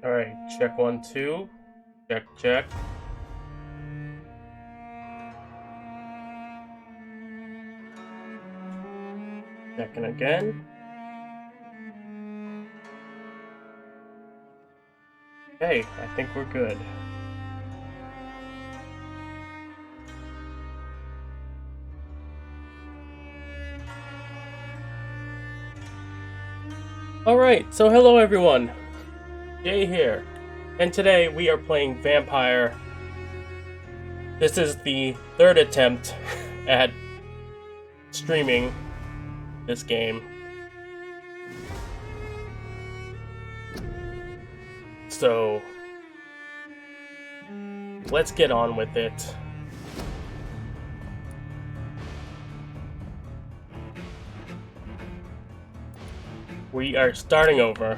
Alright, check 1, 2. Check, check. Checking again. Okay, I think we're good. Alright, so hello everyone. Jay here. And today we are playing Vampyr. This is the third attempt at streaming this game. So let's get on with it. We are starting over.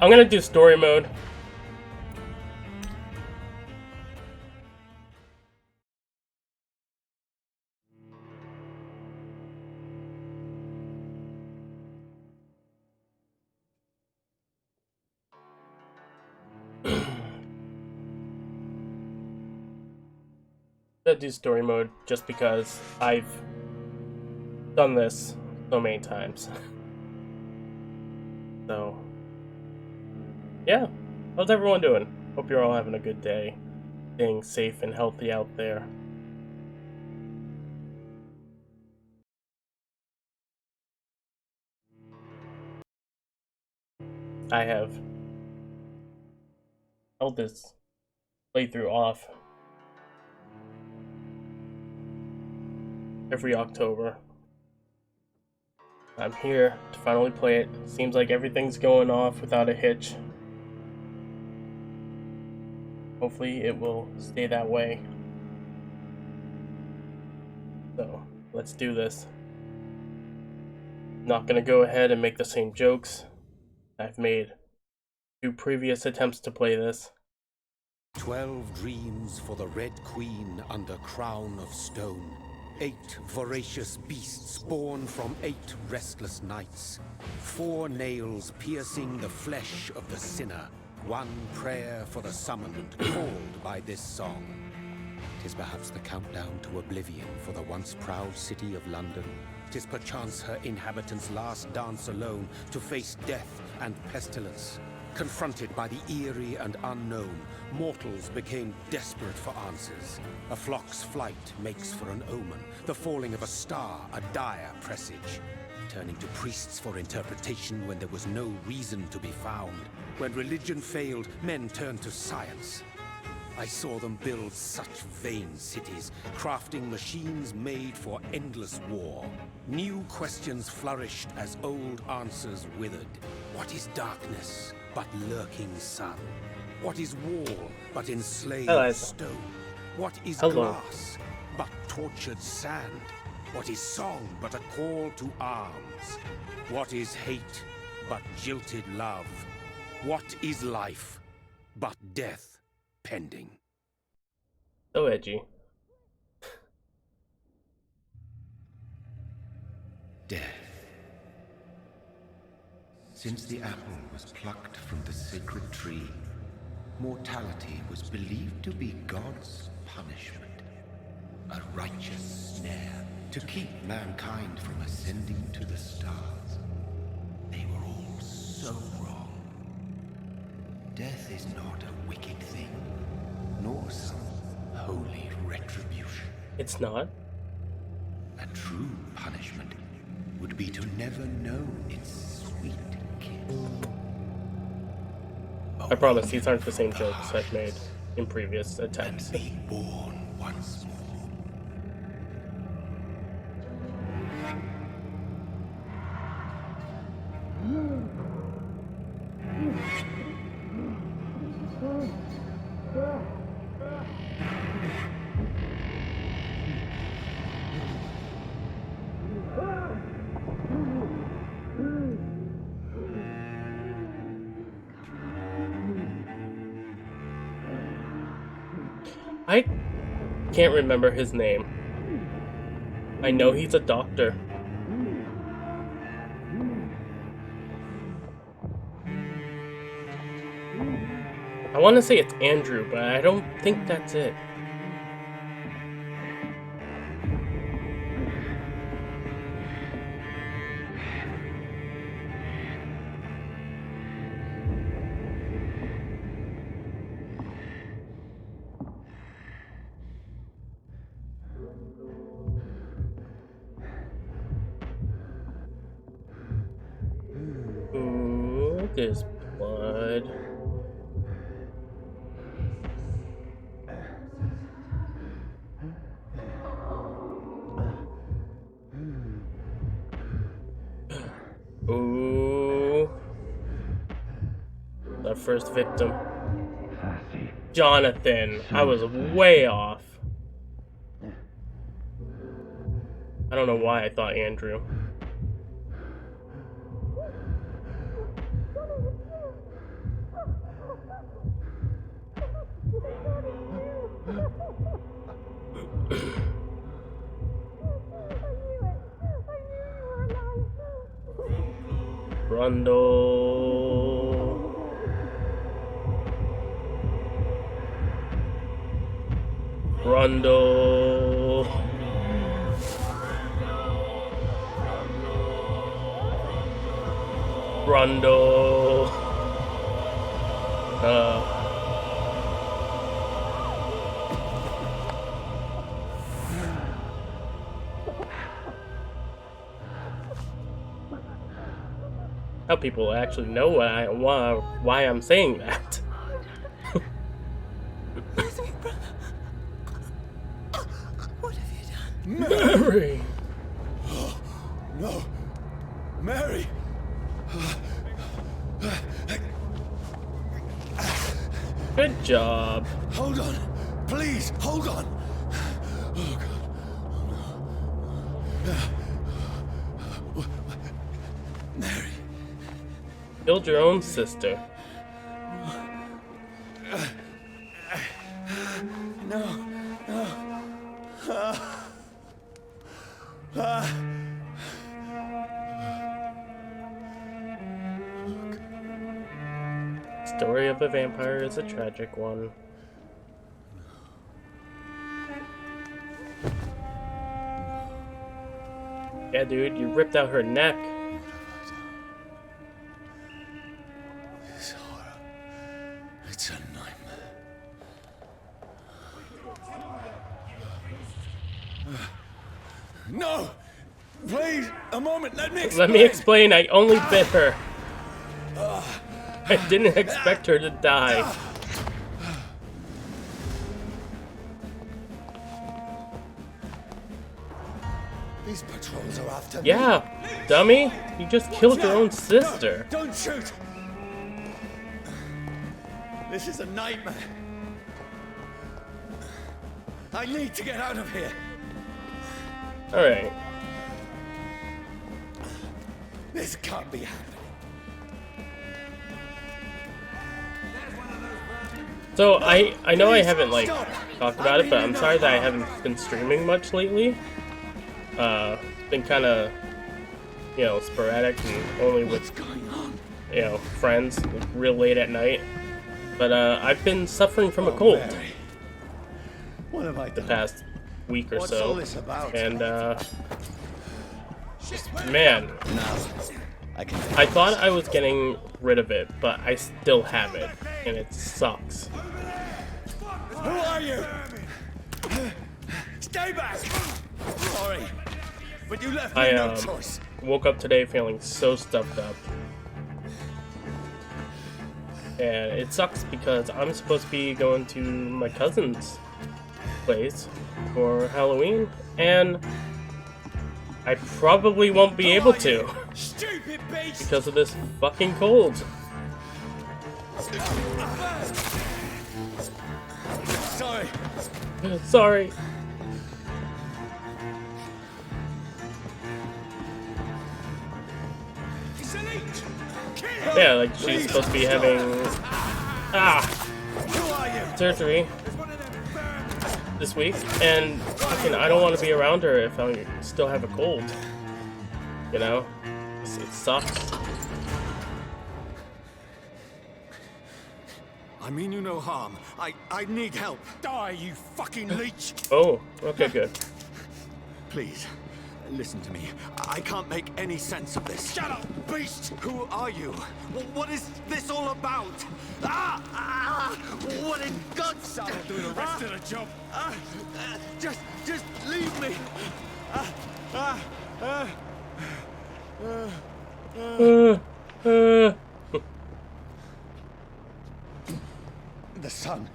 I'm gonna do story mode. I'm gonna do story mode just because I've done this so many times. So, yeah. How's everyone doing? Hope you're all having a good day. Staying safe and healthy out there. I have held this playthrough off every October. I'm here to finally play it. Seems like everything's going off without a hitch. Hopefully it will stay that way. So, let's do this. Not gonna go ahead and make the same jokes I've made 2 previous attempts to play this. 12 dreams for the Red Queen under crown of stone. 8 voracious beasts born from 8 restless nights. 4 nails piercing the flesh of the sinner. 1 prayer for the summoned called by this song. 'Tis perhaps the countdown to oblivion for the once proud city of London. 'Tis perchance her inhabitants' last dance alone to face death and pestilence. Confronted by the eerie and unknown, mortals became desperate for answers. A flock's flight makes for an omen, the falling of a star a dire presage. Turning to priests for interpretation when there was no reason to be found. When religion failed, men turned to science. I saw them build such vain cities, crafting machines made for endless war. New questions flourished as old answers withered. What is darkness but lurking sun? What is wall but enslaved stone? What is glass but tortured sand? What is song but a call to arms? What is hate but jilted love? What is life but death pending? So edgy. Death. Since the apple was plucked from the sacred tree, mortality was believed to be God's punishment. A righteous snare to keep mankind from ascending to the stars. They were all so wrong. Death is not a wicked thing, nor some holy retribution. It's not? A true punishment would be to never know its sweet kiss. I promise these aren't the same jokes I've made in previous And attempts. be born once more. Can't remember his name. I know he's a doctor. I want to say it's Andrew, but I don't think that's it. Ooh, there's blood. Ooh. The first victim. Jonathan. I was way off. I don't know why I thought Andrew. Brundle. Brundle. Brundle. How people actually know why I'm saying that. What have you done? Mary! No! Mary! Good job. Hold on! Please, hold on! Oh, God. Oh, no. Mary. Killed your own sister. No. Story of a vampire is a tragic one. Yeah, dude, you ripped out her neck. This horror. It's a nightmare. No! Please, a moment, let me explain. Let me explain, I only bit her. I didn't expect her to die. These patrols are after me. Yeah, dummy. You just killed your own sister. No, don't shoot! This is a nightmare. I need to get out of here. Alright. This can't be happening. So I know I haven't like talked about it, but I'm sorry that I haven't been streaming much lately. Been kind of, you know, sporadic and only with, you know, friends, like, real late at night. But I've been suffering from a cold Mary. What have I the done? past week or What's all so, this about? and man, I thought I was getting rid of it, but I still have it, and it sucks. Who are you? Stay back! Sorry, but you left me no choice. Woke up today feeling so stuffed up. And it sucks because I'm supposed to be going to my cousin's place for Halloween, and I probably won't be able to Stupid beast! because of this fucking cold. Sorry. Sorry. Yeah, like she's supposed to be having Who are you? surgery. this week, and fucking I don't want to be around her if I still have a cold. You know? It sucks. I mean you no harm. I need help. Die, you fucking leech! Oh, okay, good. Please, listen to me. I can't make any sense of this. Shut up, beast! Who are you? What is this all about? What in God's name? I'll do the rest of the job. Just leave me. The sun.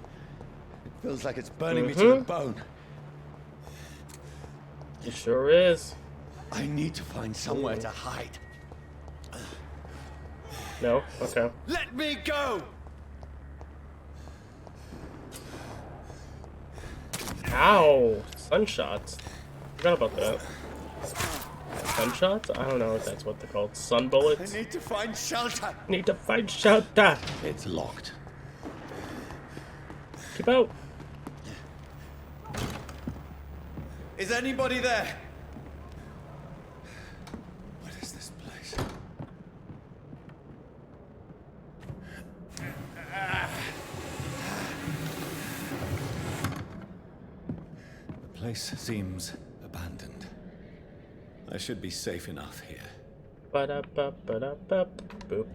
It feels like it's burning me to the bone. It sure is. I need to find somewhere to hide. No? Okay. Let me go! Ow! Sunshots. Forgot about that. Sunshots? I don't know if that's what they're called. Sun I bullets? need to find shelter. Need to find shelter! It's locked. Keep out! Is anybody there? What is this place? The place seems abandoned. I should be safe enough here. Ba-da-ba-ba-da-ba. Boop.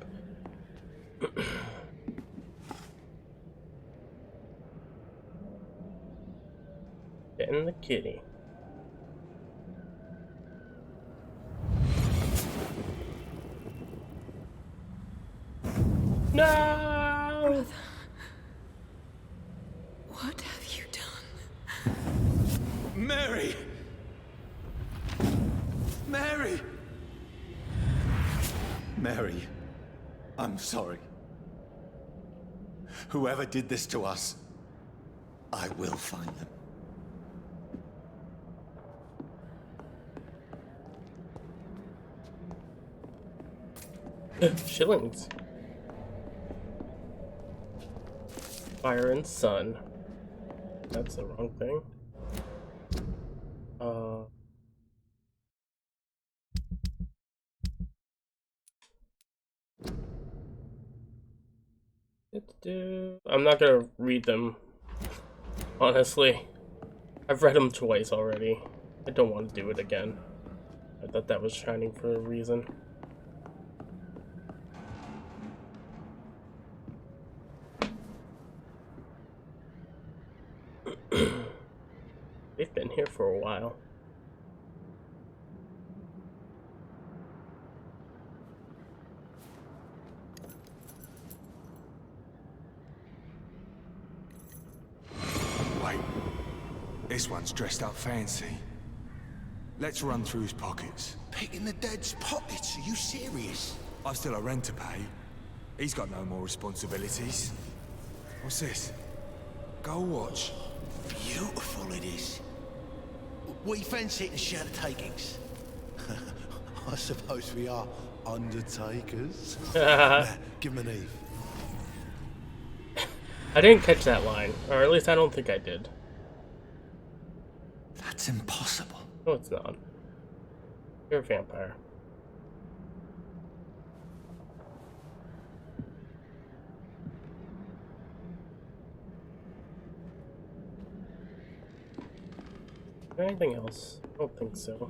Getting the kitty. No! What have you done? Mary! Mary! Mary, I'm sorry. Whoever did this to us, I will find them. Shillings. Fire and sun. That's the wrong thing. I'm not gonna read them, honestly. I've read them twice already. I don't want to do it again. I thought that was shining for a reason. They've been here for a while. Wait. This one's dressed up fancy. Let's run through his pockets. Picking the dead's pockets? Are you serious? I've still a rent to pay. He's got no more responsibilities. What's this? Gold watch. Beautiful it is. We fancy it and share the takings. I suppose we are undertakers. Give him an Eve. I didn't catch that line, or at least I don't think I did. That's impossible. No, it's not. You're a vampire. Is there anything else? I don't think so.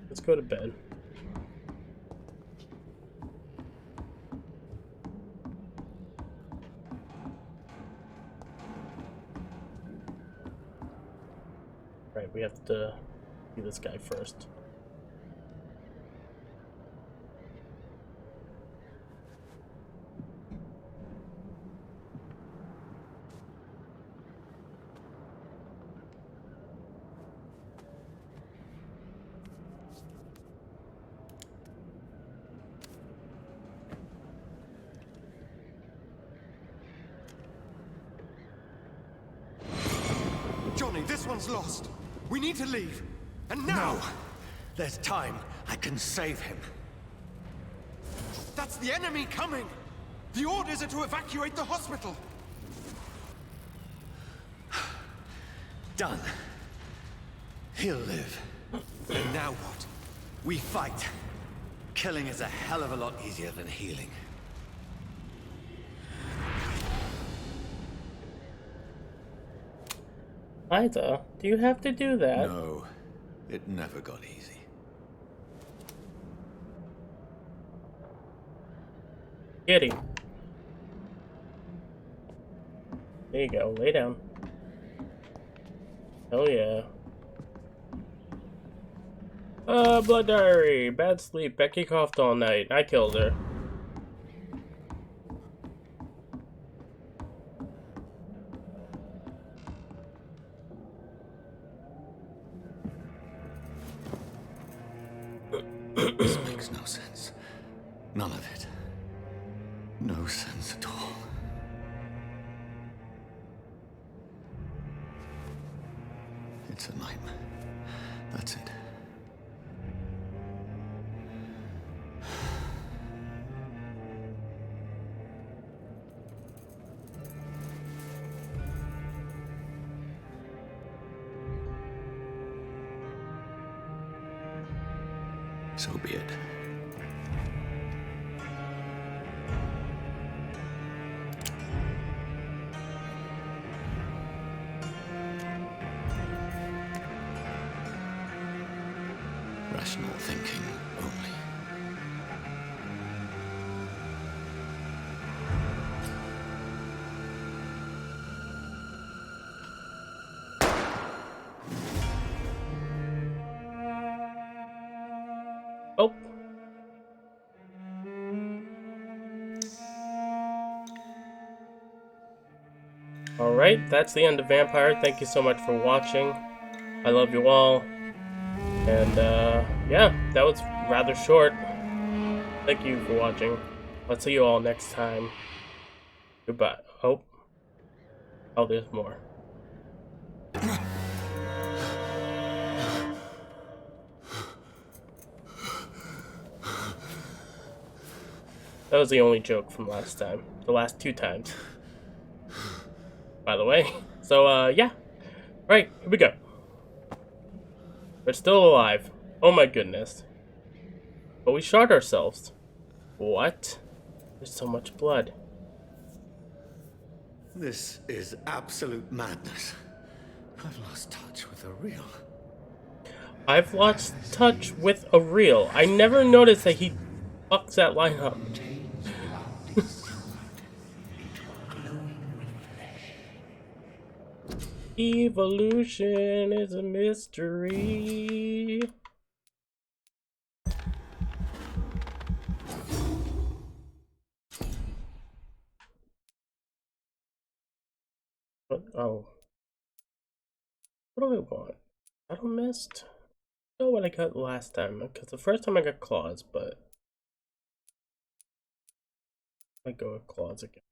Let's go to bed. Right, we have to see this guy first. Johnny, this one's lost. We need to leave. And now! No. There's time. I can save him. That's the enemy coming! The orders are to evacuate the hospital! done. He'll live. And now what? We fight. Killing is a hell of a lot easier than healing. Liza, do you have to do that? No, it never got easy. Kitty. There you go, lay down. Oh yeah. Blood diary. Bad sleep. Becky coughed all night. I killed her. This makes no sense. None of it. No sense at all. It's a nightmare. That's it. So be it. Rational thinking only. Oh. Alright, that's the end of Vampyr. Thank you so much for watching. I love you all. And, yeah, that was rather short. Thank you for watching. I'll see you all next time. Goodbye. Oh, there's more. That was the only joke from last time. The last 2 times. By the way. So, yeah. Right, here we go. We're still alive. Oh my goodness. But we shot ourselves. What? There's so much blood. This is absolute madness. I've lost touch with the real. I've lost touch with a reel. I never noticed that he fucks that line up. Evolution is a mystery. What? Oh. What do I want? I don't missed. I don't know what I got last time, because the first time I got claws, but I go with claws again.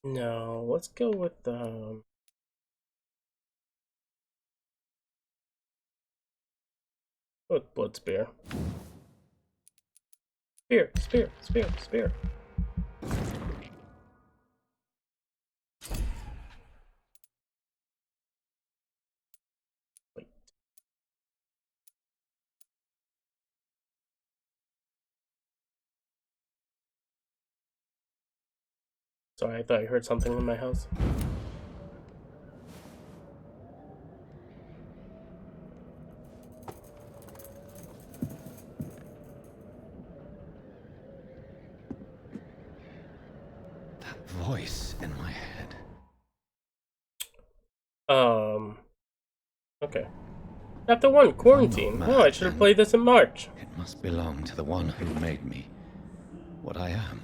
No, let's go with blood spear. Spear. Wait. Sorry, I thought I heard something in my house. That voice in my head. Okay. Chapter 1, Quarantine. Oh, I should have played this in March. It must belong to the one who made me what I am.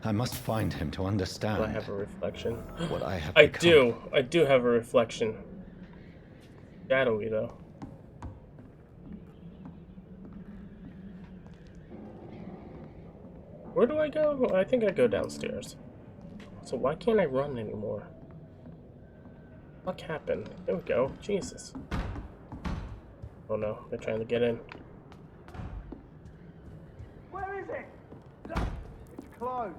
I must find him to understand. Do I have a reflection? What I have I become. do. I do have a reflection. Shadowy, though. Where do I go? I think I go downstairs. So why can't I run anymore? What happened? There we go. Jesus. Oh no, they're trying to get in. Where is it? It's closed.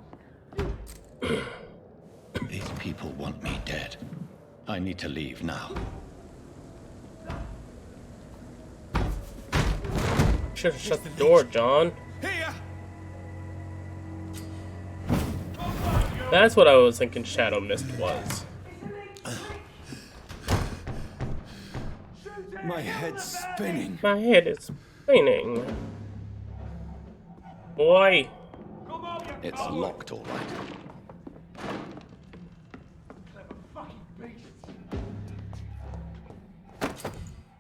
These people want me dead. I need to leave now. Should have shut the door, John. Here! That's what I was thinking Shadow Mist was. My head's spinning. My head is spinning. Boy. It's locked, all right.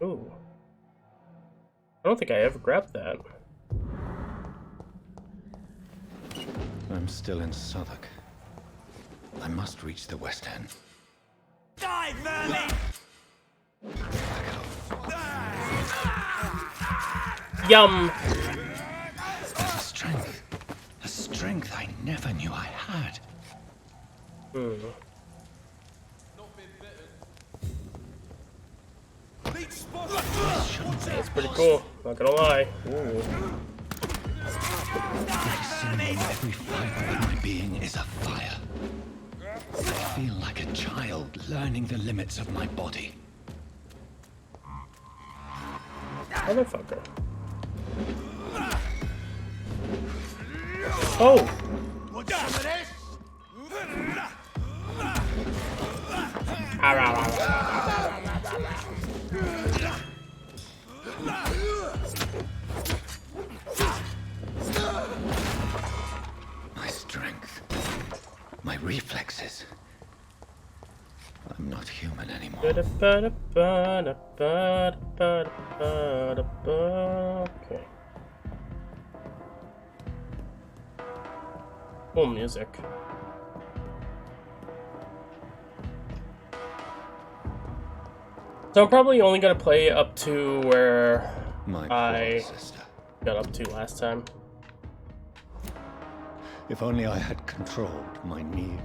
Ooh. I don't think I ever grabbed that. I'm still in Southwark. I must reach the West End. Die, Verley! Yum! There's a strength I never knew I had. That's pretty cool, not gonna lie. Ooh. Every fiber of my being is afire. I feel like a child learning the limits of my body. Motherfucker. Oh! My strength. My reflexes. I'm not human anymore. Okay. Cool music. So I'm probably only gonna play up to where My I poor sister. got up to last time. If only I had controlled my need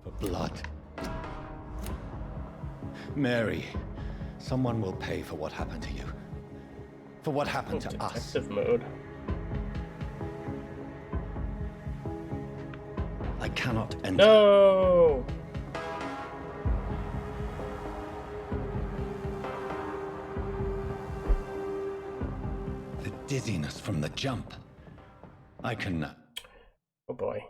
for blood. Mary, someone will pay for what happened to you. For what happened to us. Detective mode. I cannot enter. No! The dizziness from the jump. I can... Oh boy.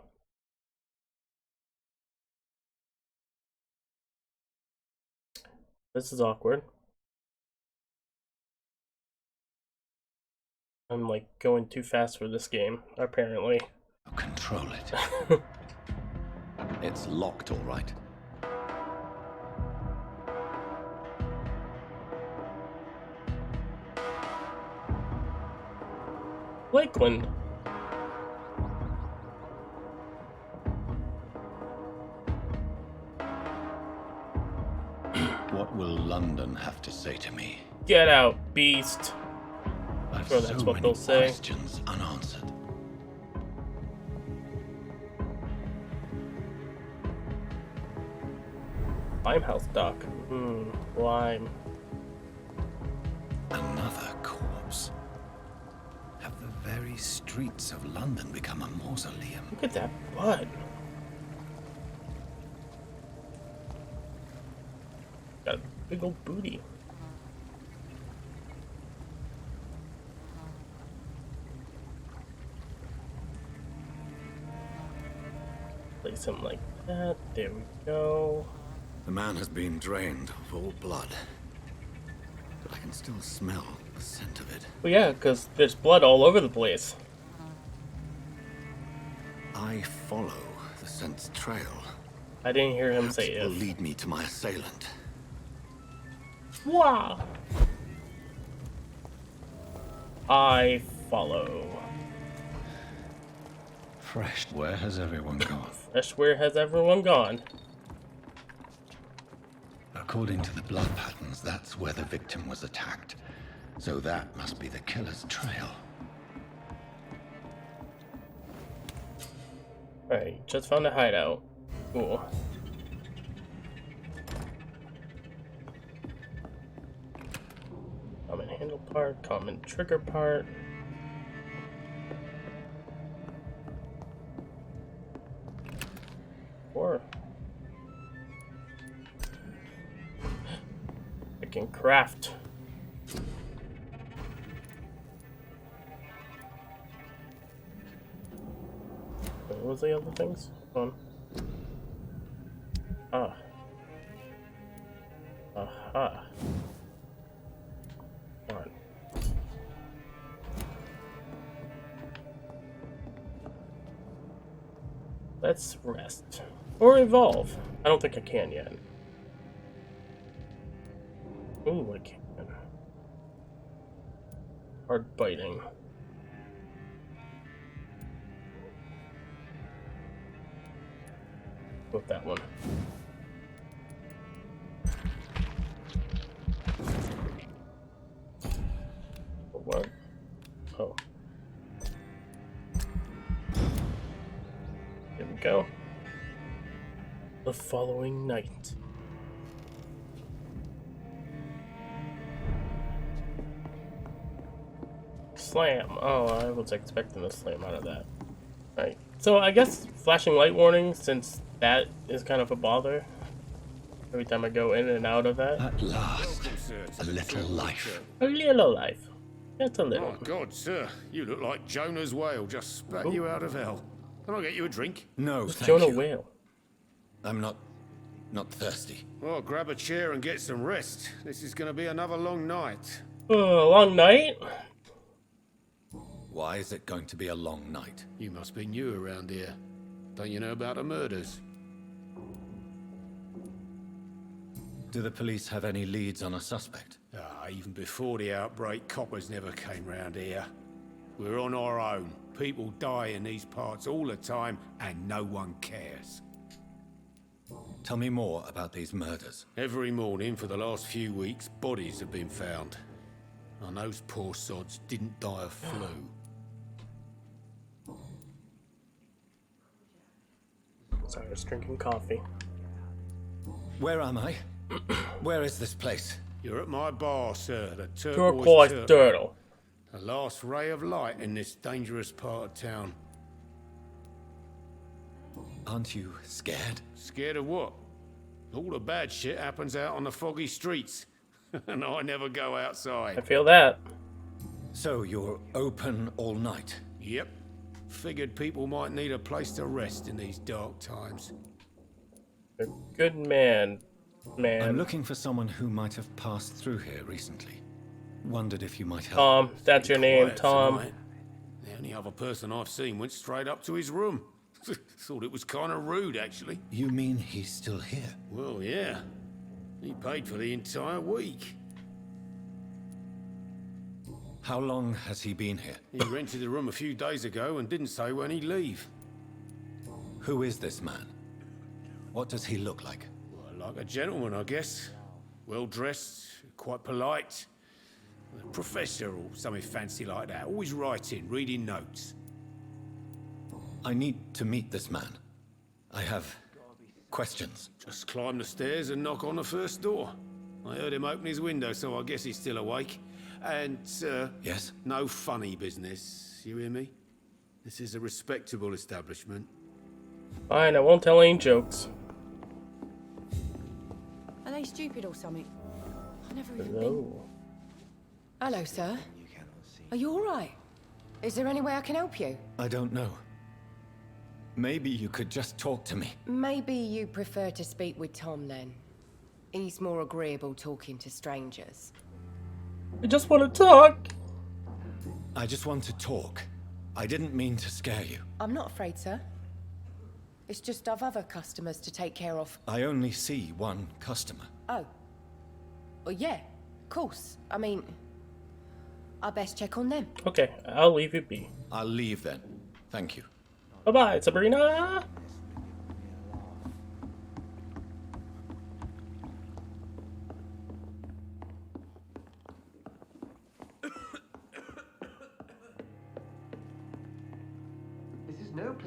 This is awkward. I'm like going too fast for this game, apparently. control it. It's locked, all right. Lakeland. What will London have to say to me? Get out, beast. I've Sure, that's so what many they'll say. questions unanswered. Limehouse Dock. Lime. Another corpse. Have the very streets of London become a mausoleum? Look at that butt. Got a big old booty. Place him like that. There we go. The man has been drained of all blood. But I can still smell the scent of it. Well, yeah, because there's blood all over the place. I follow the scent's trail. I didn't hear him Perhaps say it will if. lead me to my assailant. Wow. I follow. Fresh. Where has everyone gone? Fresh, where has everyone gone? According to the blood patterns, that's where the victim was attacked. So that must be the killer's trail. Alright, just found a hideout. Cool. Common handle part, common trigger part. can craft. What was the other things? Hold on. Aha. Come on. Let's rest. Or evolve. I don't think I can yet. Ooh, I can. Hard biting. With that one. What? Oh. Here we go. The following night. Slam. Oh, I was expecting a slam out of that. Right. So I guess flashing light warning, since that is kind of a bother every time I go in and out of that. At last, a little life. A little life. That's a little. My God, sir, you look like Jonah's whale just spat you out of hell. Can I get you a drink? No, Who's thank Jonah you. Whale? I'm not thirsty. Well, grab a chair and get some rest. This is going to be another long night. Long night? Why is it going to be a long night? You must be new around here. Don't you know about the murders? Do the police have any leads on a suspect? Even before the outbreak, coppers never came round here. We're on our own. People die in these parts all the time, and no one cares. Tell me more about these murders. Every morning for the last few weeks, bodies have been found. And those poor sods didn't die of flu. Sorry, I was drinking coffee. Where am I? Where is this place? You're at my bar, sir, the Turquoise Turtle. Turtle. The last ray of light in this dangerous part of town. Aren't you scared? Scared of what? All the bad shit happens out on the foggy streets. And I never go I outside. feel that. So you're open all night? Yep. Figured people might need a place to rest in these dark times. A good man. I'm looking for someone who might have passed through here recently. Wondered if you might help. Tom, that's your name, Quiet Tom. tonight. The only other person I've seen went straight up to his room. Thought it was kind of rude, actually. You mean he's still here? Well, yeah. He paid for the entire week. How long has he been here? He rented the room a few days ago and didn't say when he'd leave. Who is this man? What does he look like? Well, like a gentleman, I guess. Well-dressed, quite polite. A professor or something fancy like that. Always writing, reading notes. I need to meet this man. I have questions. Just climb the stairs and knock on the first door. I heard him open his window, so I guess he's still awake. And, Yes? no funny business. You hear me? This is a respectable establishment. Fine, I won't tell any jokes. Are they stupid or something? I've never even been. Hello. Hello, sir. Are you all right? Is there any way I can help you? I don't know. Maybe you could just talk to me. Maybe you prefer to speak with Tom then. He's more agreeable talking to strangers. I just want to talk. I just want to talk. I didn't mean to scare you. I'm not afraid, sir. It's just I've other customers to take care of. I only see one customer. Oh. Well, yeah, of course. I mean, I best check on them. Okay, I'll leave you be. I'll leave then. Thank you. Bye-bye, Sabrina.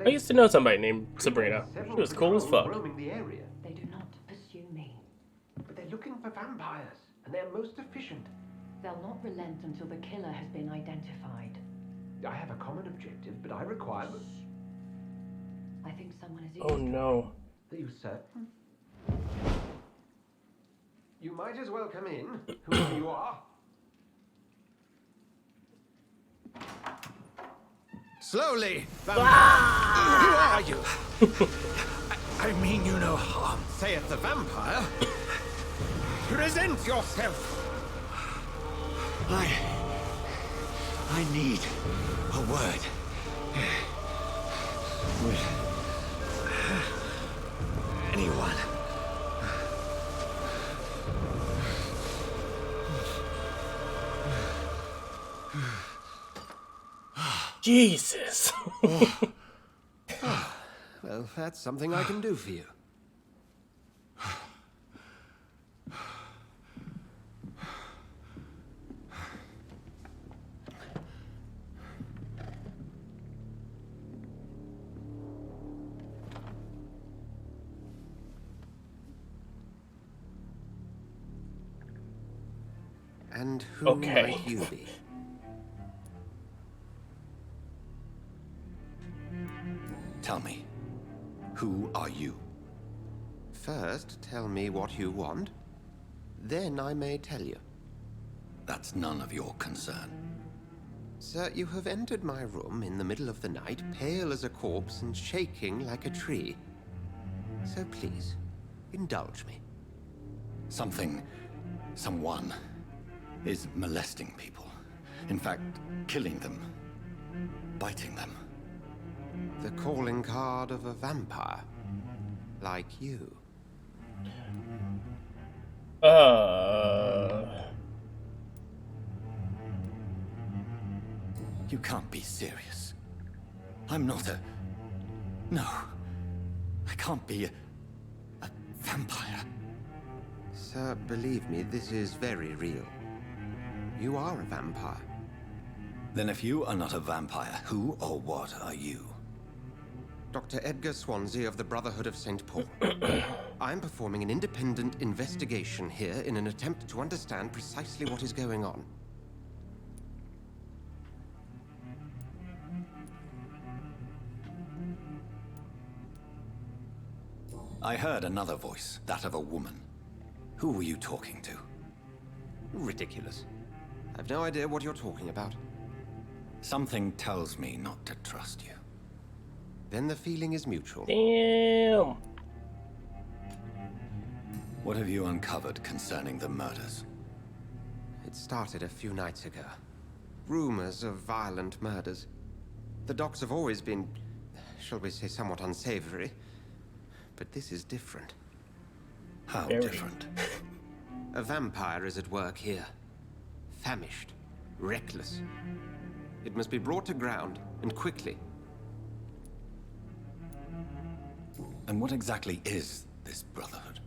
I used to know somebody named Sabrina. She was cool as fuck. They do not pursue me. But they're looking for vampires, and they're most efficient. They'll not relent until the killer has been identified. I have a common objective, but I require... I think someone is Oh no. Are you certain? You might as well come in, whoever you are. Slowly, Vampyr! Who are you? I mean you no harm. Saith the vampire. Present yourself! I need a word. With anyone. Jesus. Well, that's something I can do for you. And who Okay. might you be? Tell me, who are you? First, tell me what you want. Then I may tell you. That's none of your concern. Sir, you have entered my room in the middle of the night, pale as a corpse and shaking like a tree. So please, indulge me. Someone is molesting people. In fact, killing them. Biting them. The calling card of a vampire. Like you. You can't be serious. I'm not a... No. I can't be a vampire. Sir, believe me, this is very real. You are a vampire. Then if you are not a vampire, who or what are you? Dr. Edgar Swansea of the Brotherhood of St. Paul. I'm performing an independent investigation here in an attempt to understand precisely what is going on. I heard another voice, that of a woman. Who were you talking to? Ridiculous. I've no idea what you're talking about. Something tells me not to trust you. Then the feeling is mutual. Damn. What have you uncovered concerning the murders? It started a few nights ago. Rumors of violent murders. The docs have always been, shall we say, somewhat unsavory. But this is different. How Very. different? A vampire is at work here. Famished. Reckless. It must be brought to ground, and quickly. And what exactly is this Brotherhood?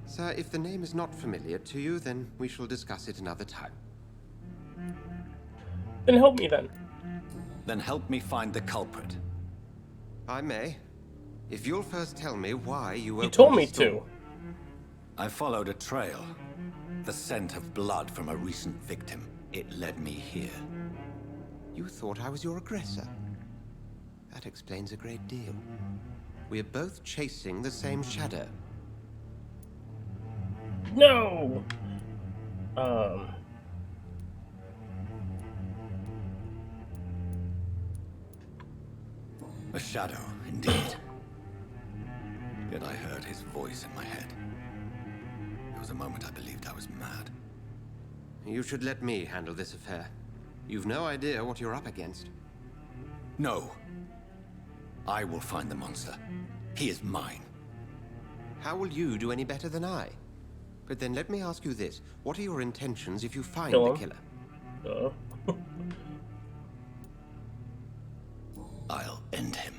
Sir, if the name is not familiar to you, then we shall discuss it another time. Then help me then. Then help me find the culprit. I may. If you'll first tell me why you You told me opened the to. store. I followed a trail. The scent of blood from a recent victim. It led me here. You thought I was your aggressor. That explains a great deal. We're both chasing the same shadow. No. A shadow, indeed. Yet I heard his voice in my head. There was a moment I believed I was mad. You should let me handle this affair. You've no idea what you're up against. No. I will find the monster. He is mine. How will you do any better than I? But then let me ask you this. What are your intentions if you find Kill the him. killer? I'll end him.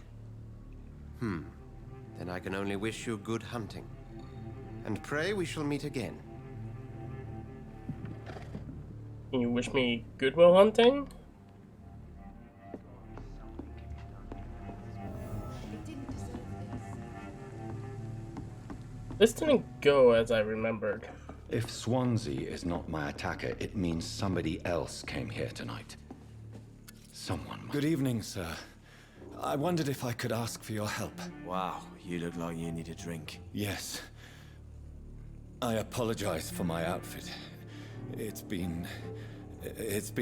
Then I can only wish you good hunting. And pray we shall meet again. Can you wish me goodwill hunting? This didn't go as I remembered. If Swansea is not my attacker, it means somebody else came here tonight. Someone must... Good evening, sir. I wondered if I could ask for your help. Wow, you look like you need a drink. Yes. I apologize for my outfit. It's been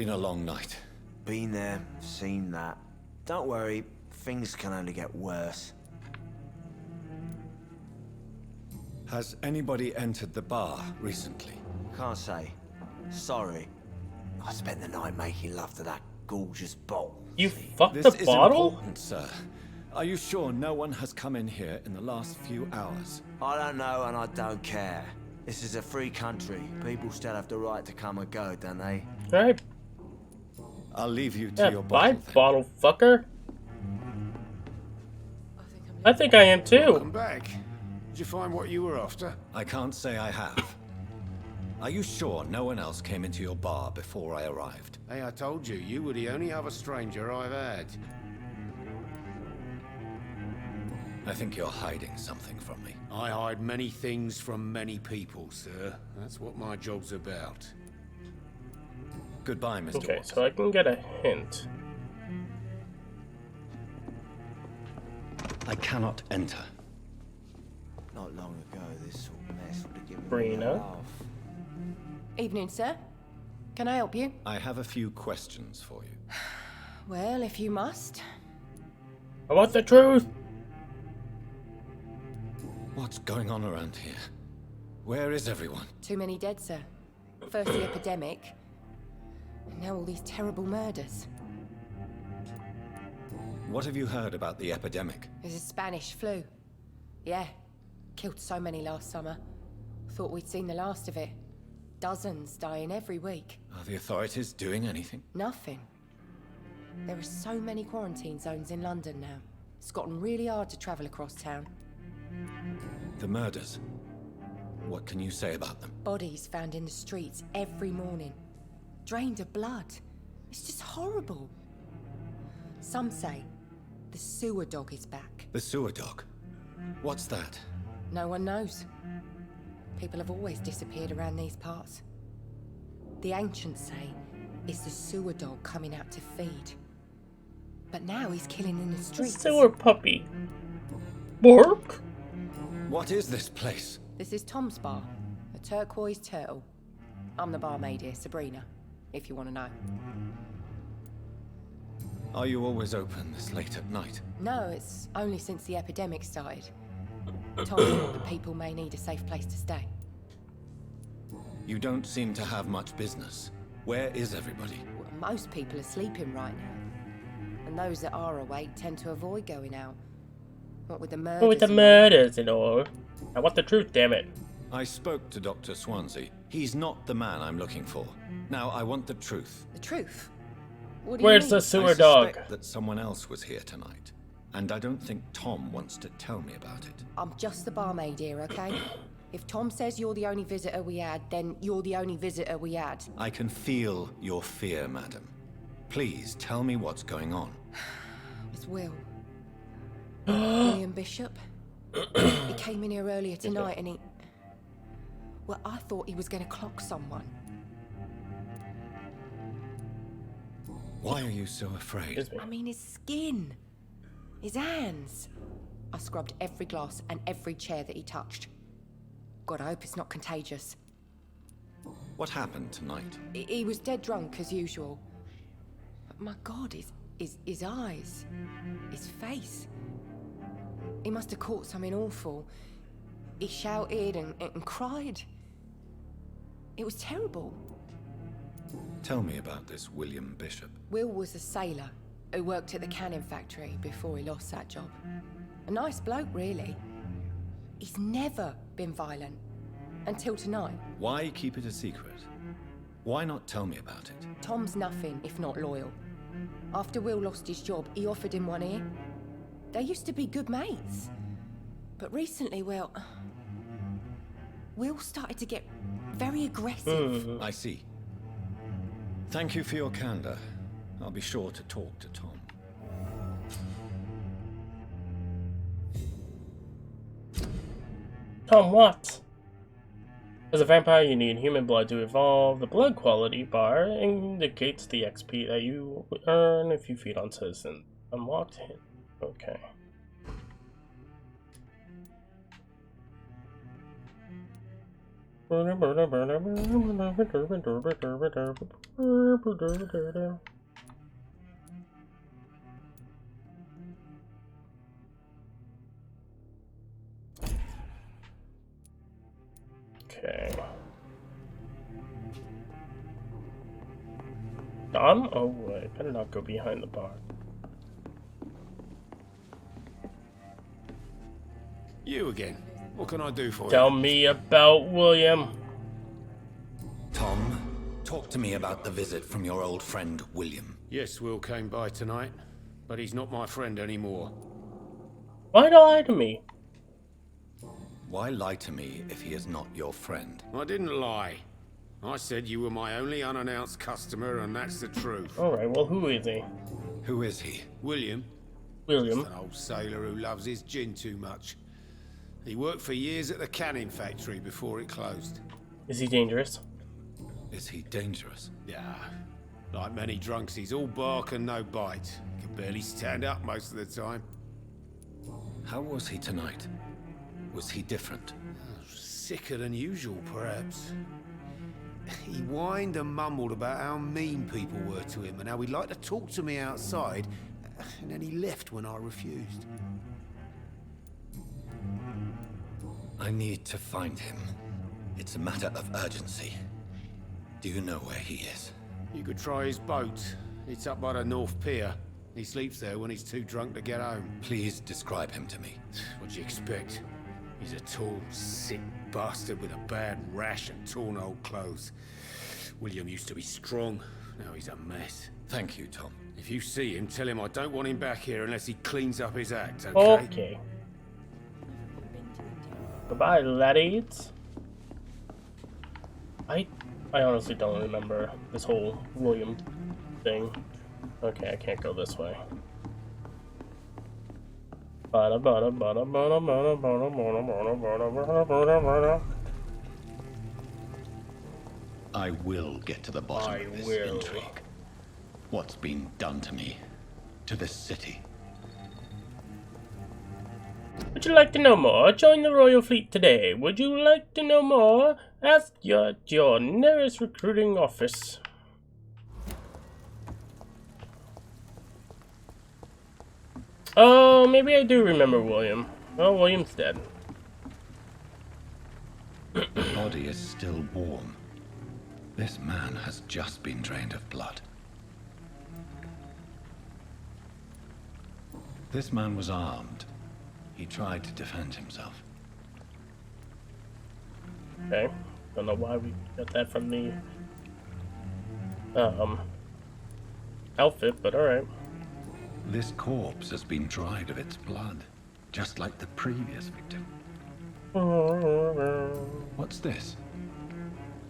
a long night. Been there, seen that. Don't worry, things can only get worse. Has anybody entered the bar recently? Can't say. Sorry. I spent the night making love to that gorgeous bottle. You fucked This the is bottle? important, sir. Are you sure no one has come in here in the last few hours? I don't know and I don't care. This is a free country. People still have the right to come and go, don't they? Alright. I'll leave you to Yeah, your bye, bottle then. bottle fucker. I think I am too. Welcome back. Did you find what you were after? I can't say I have. Are you sure no one else came into your bar before I arrived? Hey, I told you, you were the only other stranger I've had. I think you're hiding something from me. I hide many things from many people, sir. That's what my job's about. Goodbye, Mr. Okay, Watson. so I can get a hint. I cannot enter. Not long ago, this sort of mess would have given me Brina. a laugh. Evening, sir. Can I help you? I have a few questions for you. Well, if you must. I want the truth! What's going on around here? Where is everyone? Too many dead, sir. First the epidemic, and now all these terrible murders. What have you heard about the epidemic? There's a Spanish flu. Yeah, killed so many last summer. Thought we'd seen the last of it. Dozens dying every week. Are the authorities doing anything? Nothing. There are so many quarantine zones in London now. It's gotten really hard to travel across town. The murders. What can you say about them? Bodies found in the streets every morning. Drained of blood. It's just horrible. Some say the sewer dog is back. The sewer dog? What's that? No one knows. People have always disappeared around these parts. The ancients say it's the sewer dog coming out to feed. But now he's killing in the streets. Sewer puppy. Bork? What is this place? This is Tom's bar, a turquoise turtle. I'm the barmaid here, Sabrina, if you want to know. Are you always open this late at night? No, it's only since the epidemic started. Tom thought that people may need a safe place to stay. You don't seem to have much business. Where is everybody? Well, most people are sleeping right now. And those that are awake tend to avoid going out. What with the murders? What with the murders and all? I want the truth, damn it. I spoke to Dr. Swansea. He's not the man I'm looking for. Now, I want the truth. The truth? What do Where's you the mean? sewer I dog? suspect that someone else was here tonight. And I don't think Tom wants to tell me about it. I'm just the barmaid here, okay? If Tom says you're the only visitor we had, then you're the only visitor we had. I can feel your fear, madam. Please tell me what's going on. It's Will. William Bishop. He came in here earlier tonight and he... Well, I thought he was going to clock someone. Why are you so afraid? I mean, his skin. His hands. I scrubbed every glass and every chair that he touched. God, I hope it's not contagious. What happened tonight? He was dead drunk, as usual. But my God, his eyes. His face. He must have caught something awful. He shouted and cried. It was terrible. Tell me about this William Bishop. Will was a sailor who worked at the canning factory before he lost that job. A nice bloke, really. He's never been violent. Until tonight. Why keep it a secret? Why not tell me about it? Tom's nothing if not loyal. After Will lost his job, he offered him one ear. They used to be good mates. But recently, well... Will started to get very aggressive. I see. Thank you for your candor. I'll be sure to talk to Tom. Tom, what? As a vampire, you need human blood to evolve. The blood quality bar indicates the XP that you earn if you feed on citizens. Unlocked hit. Okay. Okay. Dom? Oh wait, better not go behind the bar. You again. What can I do for Tell you? me about William. Tom, talk to me about the visit from your old friend, William. Yes, Will came by tonight, but he's not my friend anymore. Why lie to me? Why lie to me if he is not your friend? I didn't lie. I said you were my only unannounced customer, and that's the truth. Alright, well, who is he? Who is he? William. William. Just an old sailor who loves his gin too much. He worked for years at the canning factory before it closed. Is he dangerous? Is he dangerous? Yeah. Like many drunks, he's all bark and no bite. He can barely stand up most of the time. How was he tonight? Was he different? Sicker than usual, perhaps. He whined and mumbled about how mean people were to him and how he'd like to talk to me outside, and then he left when I refused. I need to find him. It's a matter of urgency. Do you know where he is? You could try his boat. It's up by the North Pier. He sleeps there when he's too drunk to get home. Please describe him to me. What do you expect? He's a tall, sick bastard with a bad rash and torn old clothes. William used to be strong. Now he's a mess. Thank you, Tom. If you see him, tell him I don't want him back here unless he cleans up his act, okay? Okay. Goodbye, laddies. I honestly don't remember this whole William thing. Okay, I can't go this way. I will get to the bottom of this intrigue. What's been done to me? To this city? Would you like to know more? Join the Royal Fleet today. Would you like to know more? Ask your nearest recruiting office. Oh, maybe I do remember William. Oh, William's dead. The body is still warm. This man has just been drained of blood. This man was armed. He tried to defend himself. Okay. Don't know why we got that from the outfit, but alright. This corpse has been dried of its blood, just like the previous victim. What's this?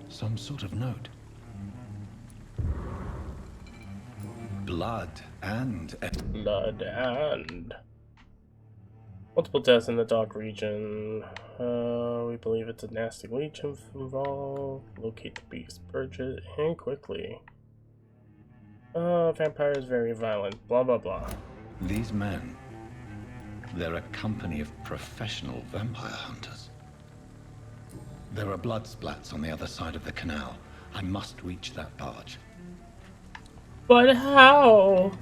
Some sort of note. Blood and... Blood and... Multiple deaths in the dark region. We believe it's a nasty legion involved. Locate the beast, purge it, and quickly. Vampire is very violent. Blah blah blah. These men, they're a company of professional vampire hunters. There are blood splats on the other side of the canal. I must reach that barge. But how?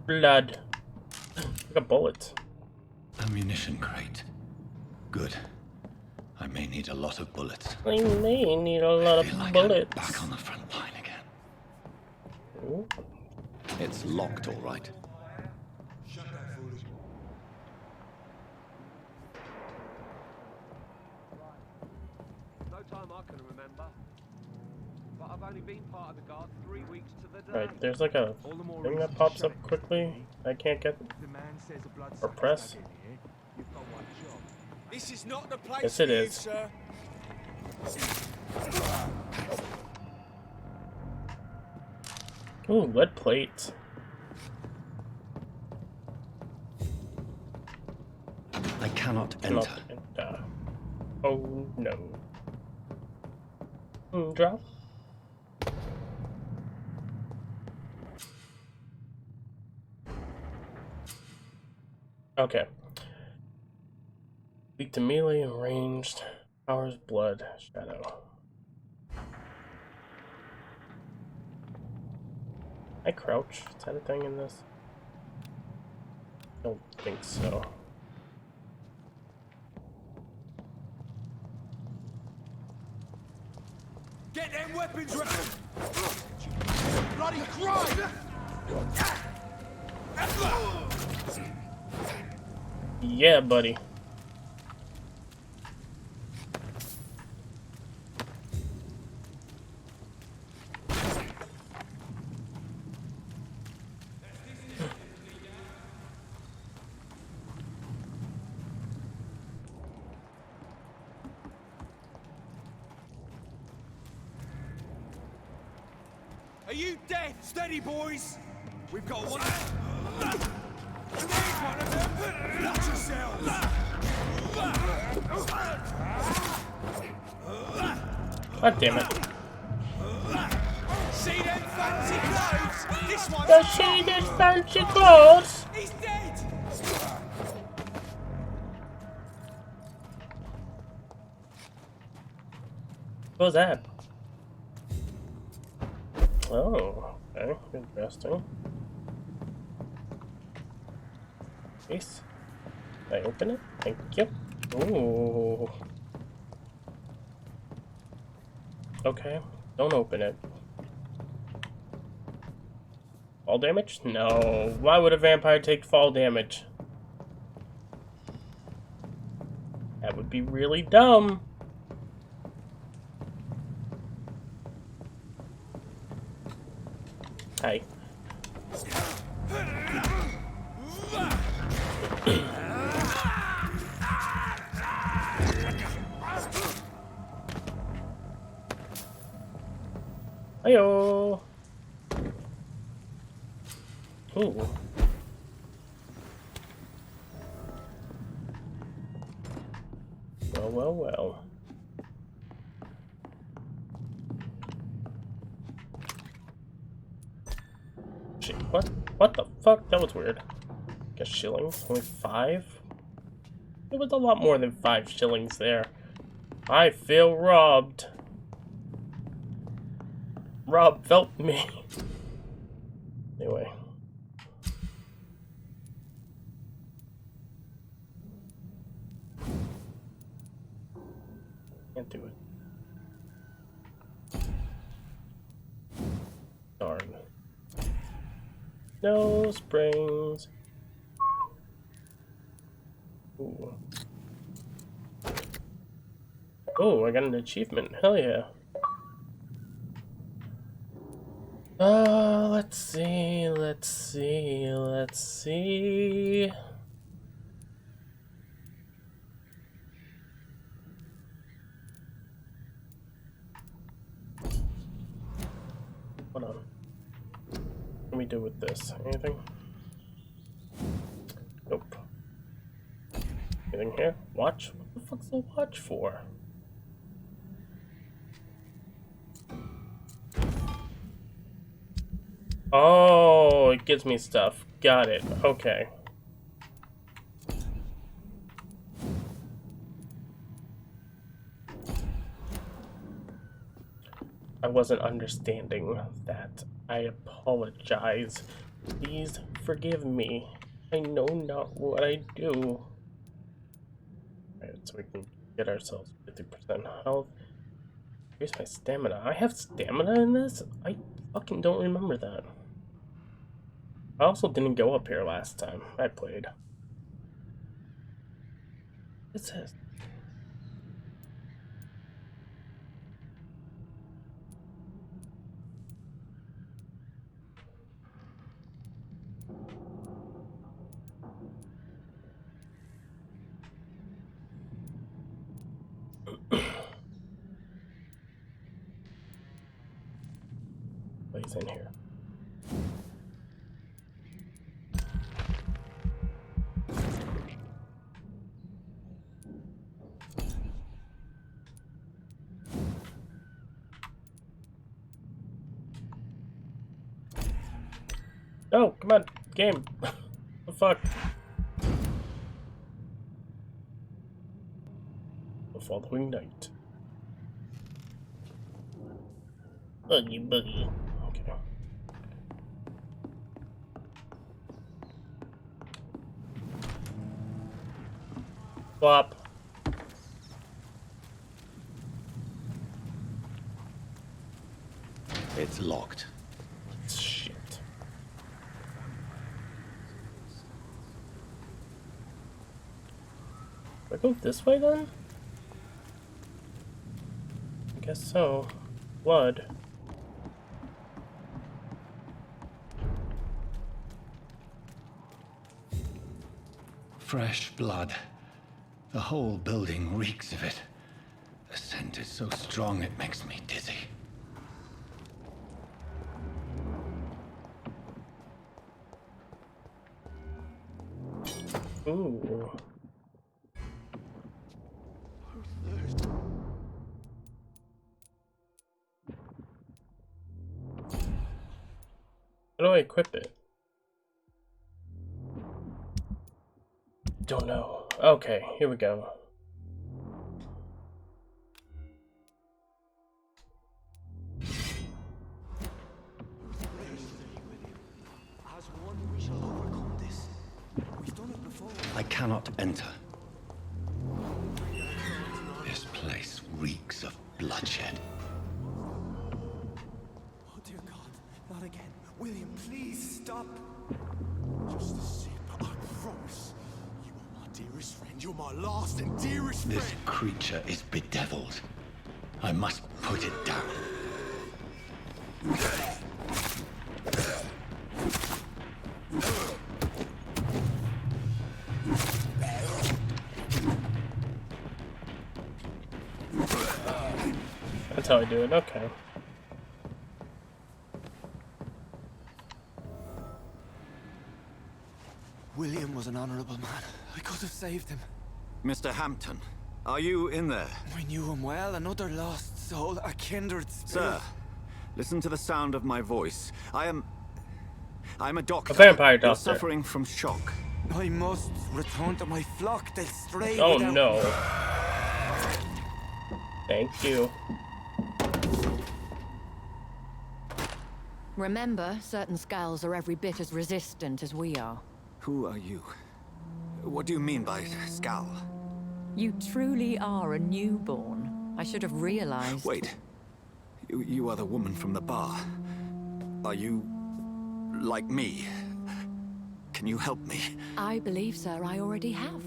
Blood. Like a bullet. Ammunition crate. Good. I may need a lot of bullets. I may need a lot of bullets. I'm back on the front line again. Ooh. It's locked, all right. No time I can remember. But I've only been Right, there's like a thing that pops up quickly. I can't get or press. This is not the place Yes, for it you, is. sir. Ooh, lead plates. I cannot Cannot enter. enter. Oh no. Drop. Okay. Weak to melee and ranged. Powers, blood, shadow. I crouch. Is that a thing in this? Don't think so. Get them weapons ready! Bloody crime! Yeah, buddy. Are you dead? Steady, boys! We've got one. We need one of them! Watch yourselves! God damn it. See them fancy clothes? This one's You see this fancy clothes? He's dead! What was that? Oh, okay, interesting. Case. Can I open it? Thank you. Ooh. Okay, don't open it. Fall damage? No. Why would a vampire take fall damage? That would be really dumb. Hi. Hiyo. Ooh. Well, well, well. Shit, what? What the fuck? That was weird. Guess shillings? Only 5? It was a lot more than 5 shillings there. I feel robbed. Rob felt me. Anyway. Can't do it. Darn. No springs. Ooh. Oh, I got an achievement. Hell yeah. Let's see, let's see, let's see. Hold on. What can we do with this? Anything? Nope. Anything here? Watch? What the fuck's the watch for? Oh, it gives me stuff. Got it. Okay. I wasn't understanding that. I apologize. Please forgive me. I know not what I do. Alright, so we can get ourselves 50% health. Here's my stamina. I have stamina in this? I fucking don't remember that. I also didn't go up here last time I played. What's this? is in here. Oh, come on, game. The fuck? The following night. Buggy buggy. Okay. Flop. It's locked. Shit. Do I go this way then? I guess so. Blood. Fresh blood. The whole building reeks of it. The scent is so strong it makes me dizzy. Ooh. How do I equip it? Don't know. Okay, here we go. I cannot enter. This place reeks of bloodshed. Oh dear God, not again. William, please stop. Just a sip, I promise. You are my dearest friend. You're my last and dearest friend. This creature is bedeviled. I must put it down. That's how I do it, okay. William was an honorable man. I could have saved him. Mr. Hampton, are you in there? I knew him well, another lost soul, a kindred spirit. Sir, listen to the sound of my voice. I'm a doctor. A vampire You're doctor. suffering from shock. I must return to my flock. They'll stray Oh without... no. Thank you. Remember, certain skulls are every bit as resistant as we are. Who are you? What do you mean by scowl? You truly are a newborn. I should have realized. Wait. You are the woman from the bar. Are you... like me? Can you help me? I believe, sir, I already have.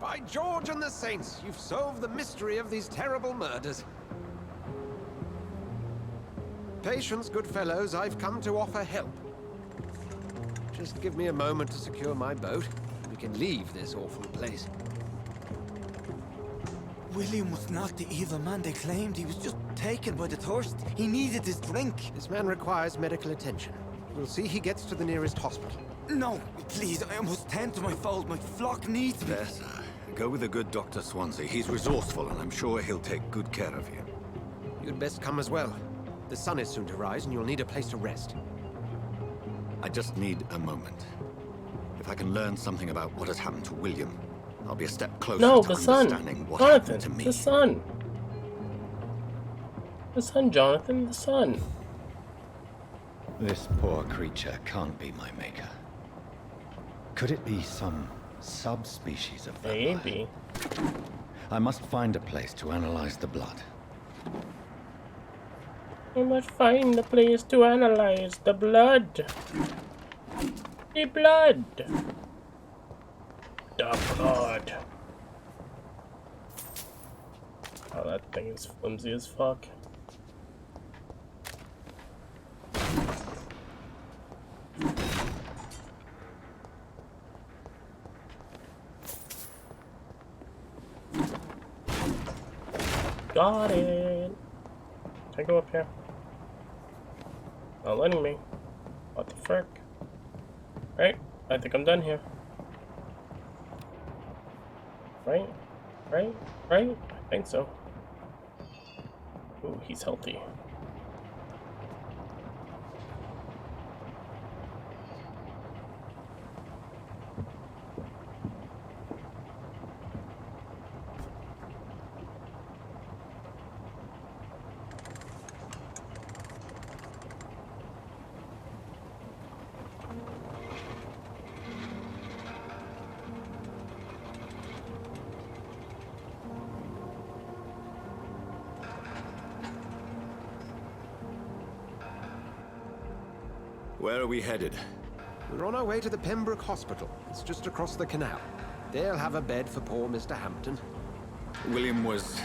By George and the Saints, you've solved the mystery of these terrible murders. Patience, good fellows, I've come to offer help. Just give me a moment to secure my boat. We can leave this awful place. William was not the evil man they claimed. He was just taken by the thirst. He needed his drink. This man requires medical attention. We'll see he gets to the nearest hospital. No, please, I must tend to my fold. My flock needs me. There, sir. Go with the good Dr. Swansea. He's resourceful, and I'm sure he'll take good care of you. You'd best come as well. The sun is soon to rise, and you'll need a place to rest. I just need a moment. If I can learn something about what has happened to William, I'll be a step closer No, to the sun. understanding what happened to Jonathan, me. the sun. The sun, Jonathan, the sun. This poor creature can't be my maker. Could it be some subspecies of vampire? Maybe. I must find a place to analyze the blood. I must find a place to analyze the blood. The blood. The blood. Oh, that thing is flimsy as fuck. Got it. Can I go up here? Not letting me. What the frick? Right? I think I'm done here. Right? Right? Right? I think so. Ooh, he's healthy. Where are we headed? We're on our way to the Pembroke Hospital. It's just across the canal. They'll have a bed for poor Mr. Hampton. William was...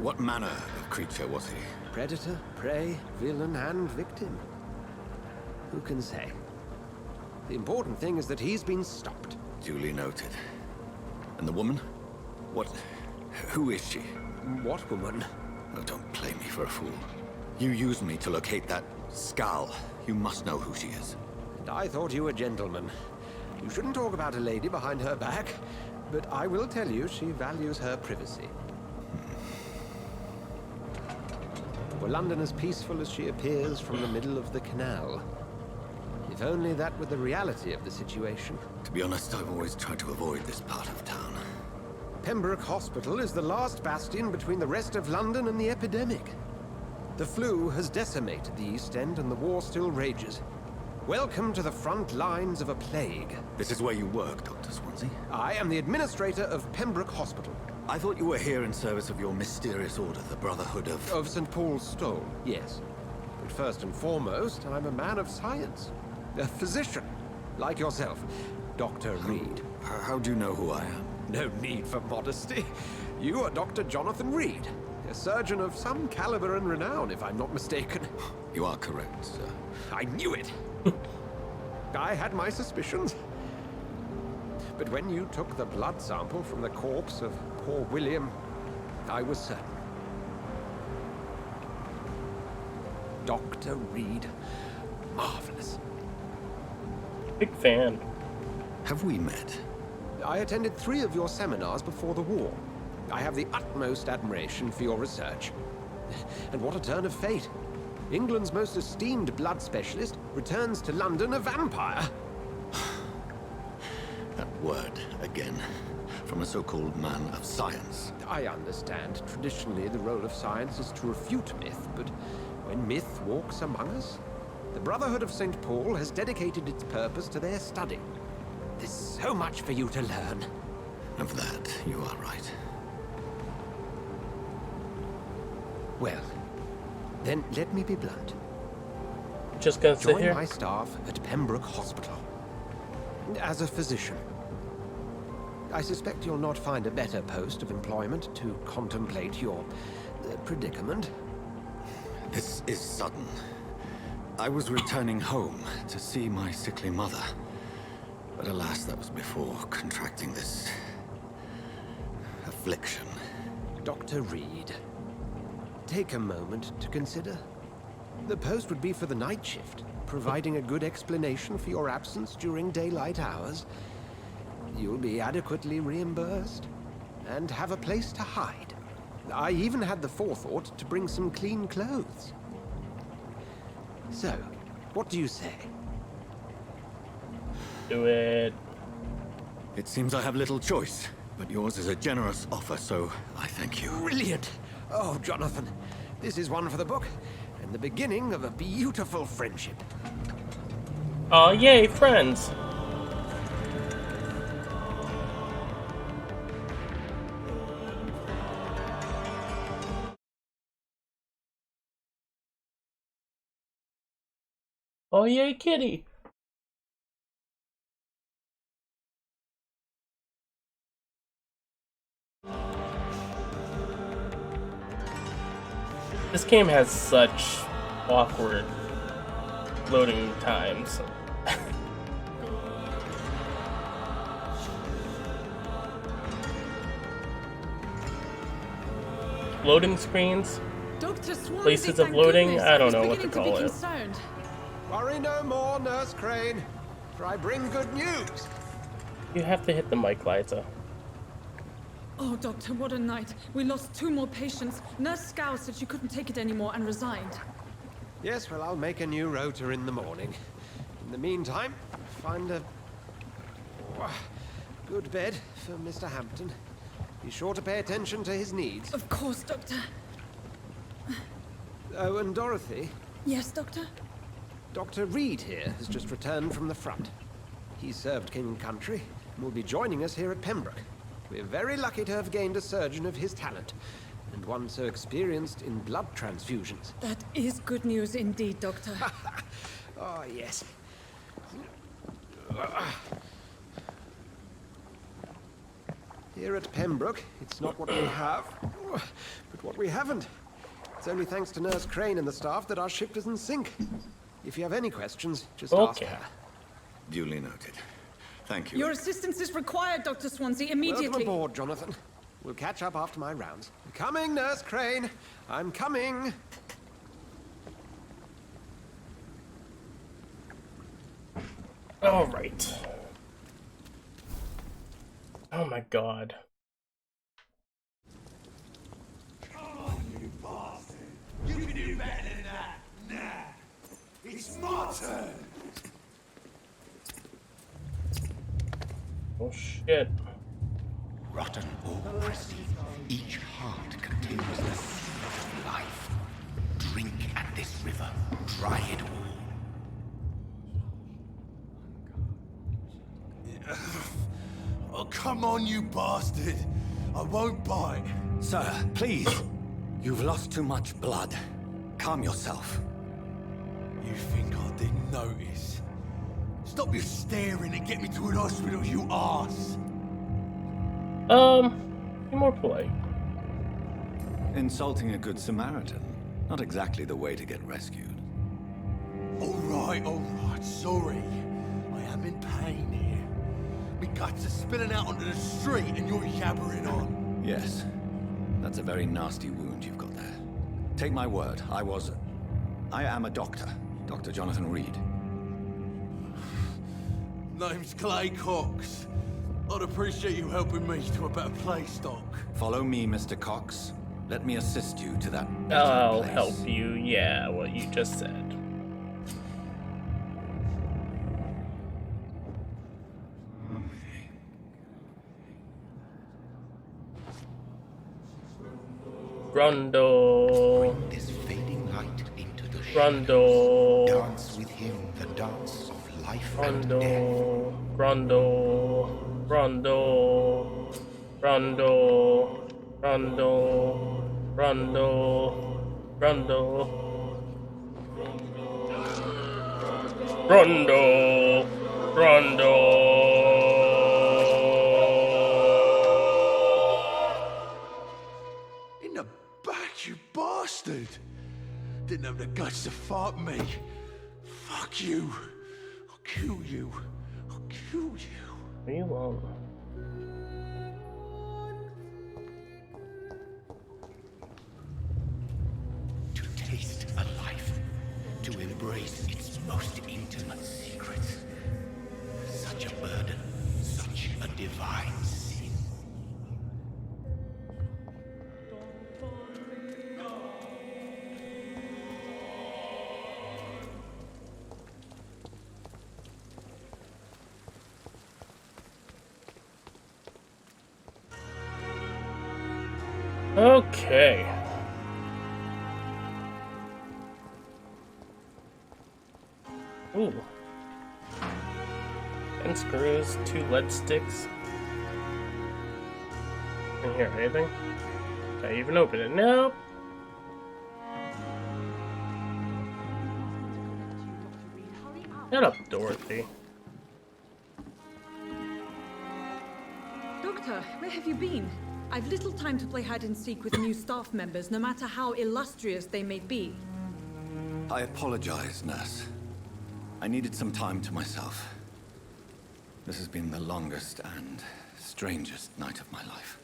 What manner of creature was he? Predator, prey, villain, and victim. Who can say? The important thing is that he's been stopped. Duly noted. And the woman? What... who is she? What woman? Oh, don't play me for a fool. You used me to locate that skull. You must know who she is. And I thought you a gentleman. You shouldn't talk about a lady behind her back, but I will tell you she values her privacy. Were London as peaceful as she appears from the middle of the canal? If only that were the reality of the situation. To be honest, I've always tried to avoid this part of town. Pembroke Hospital is the last bastion between the rest of London and the epidemic. The flu has decimated the East End and the war still rages. Welcome to the front lines of a plague. This is where you work, Dr. Swansea? I am the administrator of Pembroke Hospital. I thought you were here in service of your mysterious order, the Brotherhood of... Of St. Paul's Stole, yes. But first and foremost, I'm a man of science. A physician, like yourself, Dr. Reed. How do you know who I am? No need for modesty. You are Dr. Jonathan Reed, a surgeon of some caliber and renown, if I'm not mistaken. You are correct, sir. I knew it! I had my suspicions. But when you took the blood sample from the corpse of poor William, I was certain. Dr. Reed. Marvelous. Big fan. Have we met? I attended 3 of your seminars before the war. I have the utmost admiration for your research. And what a turn of fate. England's most esteemed blood specialist returns to London a vampire. That word, again. From a so-called man of science. I understand. Traditionally, the role of science is to refute myth, but when myth walks among us, the Brotherhood of St. Paul has dedicated its purpose to their study. There's so much for you to learn. Of that, you are right. Well, then let me be blunt. Just gonna sit Join here. my staff at Pembroke Hospital. As a physician. I suspect you'll not find a better post of employment to contemplate your predicament. This is sudden. I was returning home to see my sickly mother. But alas, that was before contracting this... affliction. Dr. Reed, take a moment to consider. The post would be for the night shift, providing a good explanation for your absence during daylight hours. You'll be adequately reimbursed, and have a place to hide. I even had the forethought to bring some clean clothes. So, what do you say? Do it. It seems I have little choice, but yours is a generous offer, so I thank you. Brilliant! Oh, Jonathan, this is one for the book, and the beginning of a beautiful friendship. Oh, yay, friends! Oh, yay, kitty! This game has such awkward loading times. loading screens, Dr. Swansea, places of thank loading. goodness. I don't was know what to beginning call be it. concerned. Worry no more, Nurse Crane, for I bring good news. You have to hit the mic, Liza. Oh, Doctor, what a night. We lost 2 more patients. Nurse Scow said she couldn't take it anymore and resigned. Yes, well, I'll make a new rota in the morning. In the meantime, find a good bed for Mr. Hampton. Be sure to pay attention to his needs. Of course, Doctor. Oh, and Dorothy, Yes, Doctor? Dr. Reed here has just returned from the front. He served King and Country and will be joining us here at Pembroke. We're very lucky to have gained a surgeon of his talent, and one so experienced in blood transfusions. That is good news indeed, Doctor. Oh, yes. Here at Pembroke, it's not what we have, but what we haven't. It's only thanks to Nurse Crane and the staff that our ship doesn't sink. If you have any questions, just ask her. Duly noted. Thank you. Your assistance is required, Dr. Swansea, immediately. Welcome aboard, Jonathan. We'll catch up after my rounds. I'm coming, Nurse Crane. I'm coming. All right. Oh my god. You can do better than that. Nah. It's my turn. Oh shit. Rotten or pristine, each heart contains the seed of life. Drink at this river, try it all. Oh, come on, you bastard. I won't bite. Sir, please. You've lost too much blood. Calm yourself. You think I didn't notice? Stop your staring and get me to an hospital, you arse. Be more polite. Insulting a good Samaritan. Not exactly the way to get rescued. All right, sorry. I am in pain here. My guts are spilling out onto the street and you're yabbering on. Yes. That's a very nasty wound you've got there. Take my word, I am a doctor. Dr. Jonathan Reed. Name's Clay Cox. I'd appreciate you helping me to a better place, Doc. Follow me, Mr. Cox. Let me assist you to that better I'll place. help you. Yeah, what you just said. Rondo. Bring this fading light into the Rondo. Dance with him the dance of life and death. Rondo. Rondo. Rondo. Rondo. Rondo. Rondo. Rondo. Rondo. In the back, you bastard! Didn't have the guts to fight me. Fuck you. I'll kill you. I'll kill you. Leave me alone. To taste a life, to embrace its most intimate secrets. Such a burden, such a divine sin. Okay. Ooh. 10 screws, 2 lead sticks. Can hear anything? Can I even open it? Nope. Shut up, Dorothy. Doctor, where have you been? I've little time to play hide and seek with new staff members, no matter how illustrious they may be. I apologize, nurse. I needed some time to myself. This has been the longest and strangest night of my life.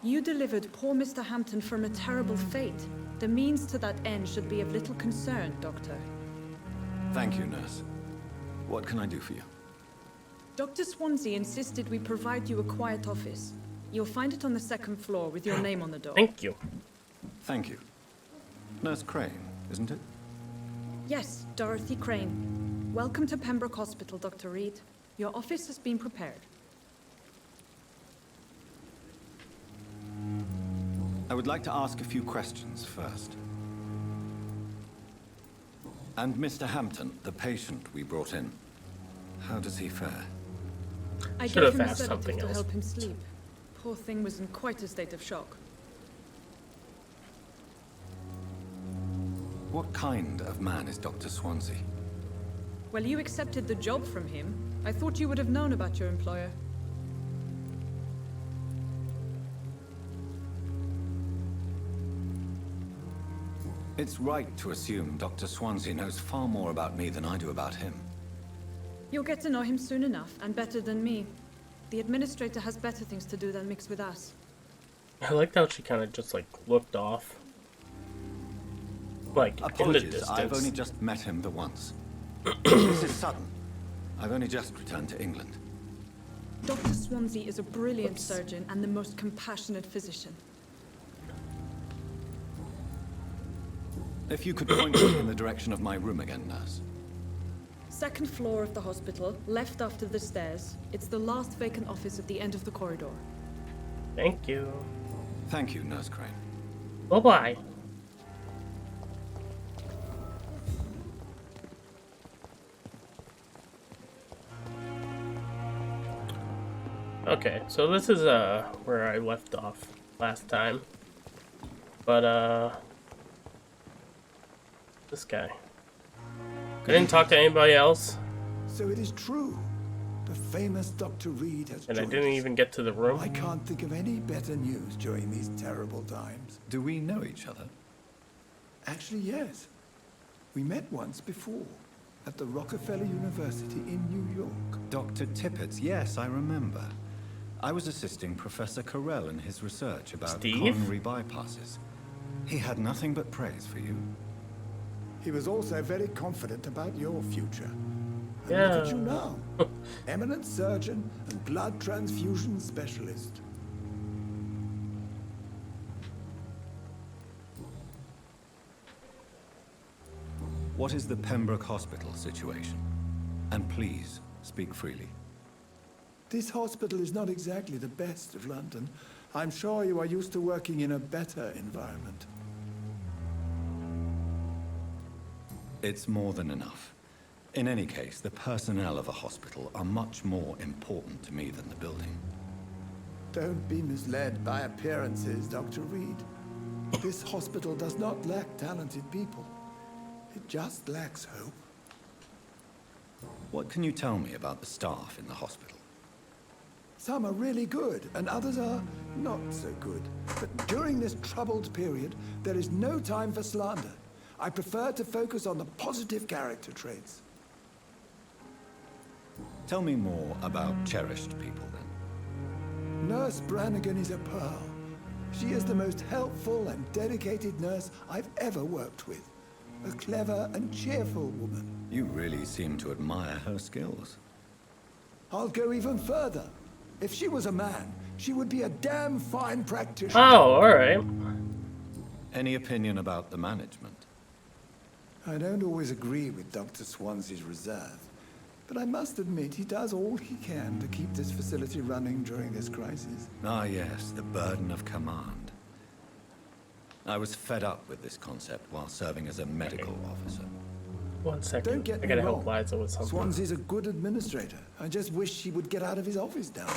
You delivered poor Mr. Hampton from a terrible fate. The means to that end should be of little concern, Doctor. Thank you, nurse. What can I do for you? Dr. Swansea insisted we provide you a quiet office. You'll find it on the second floor with your name on the door. Thank you. Thank you. Nurse Crane, isn't it? Yes, Dorothy Crane. Welcome to Pembroke Hospital, Dr. Reed. Your office has been prepared. I would like to ask a few questions first. And Mr. Hampton, the patient we brought in, how does he fare? I Should gave have him a asked sedative something to else. help him sleep. Poor thing was in quite a state of shock. What kind of man is Dr. Swansea? Well, you accepted the job from him. I thought you would have known about your employer. It's right to assume Dr. Swansea knows far more about me than I do about him. You'll get to know him soon enough, and better than me. The administrator has better things to do than mix with us. I liked how she kind of just like looked off. Like, in the Apologies, distance. I've only just met him the once. This is sudden. I've only just returned to England. Dr. Swansea is a brilliant surgeon and the most compassionate physician. If you could point me in the direction of my room again, nurse. Second floor of the hospital, left after the stairs. It's the last vacant office at the end of the corridor. Thank you. Thank you, Nurse Crane. Bye-bye. Okay, so this is where I left off last time. But this guy. I didn't talk to anybody else. So it is true. The famous Dr. Reed has And I joined didn't us. even get to the room. I can't think of any better news during these terrible times. Do we know each other? Actually, yes. We met once before, at the Rockefeller University in New York. Dr. Tippett, yes, I remember. I was assisting Professor Carell in his research about Steve? coronary bypasses. He had nothing but praise for you. He was also very confident about your future. And Yeah. look at you now. Eminent surgeon and blood transfusion specialist. What is the Pembroke Hospital situation? And please, speak freely. This hospital is not exactly the best of London. I'm sure you are used to working in a better environment. It's more than enough. In any case, the personnel of a hospital are much more important to me than the building. Don't be misled by appearances, Dr. Reed. This hospital does not lack talented people. It just lacks hope. What can you tell me about the staff in the hospital? Some are really good, and others are not so good. But during this troubled period, there is no time for slander. I prefer to focus on the positive character traits. Tell me more about cherished people, then. Nurse Brannigan is a pearl. She is the most helpful and dedicated nurse I've ever worked with. A clever and cheerful woman. You really seem to admire her skills. I'll go even further. If she was a man, she would be a damn fine practitioner. Oh, alright. Any opinion about the management? I don't always agree with Dr. Swansea's reserve, but I must admit he does all he can to keep this facility running during this crisis. Ah, yes, the burden of command. I was fed up with this concept while serving as a medical officer. 1 second. Don't get I me gotta wrong. help Liza with something. Swansea's a good administrator. I just wish he would get out of his office down there.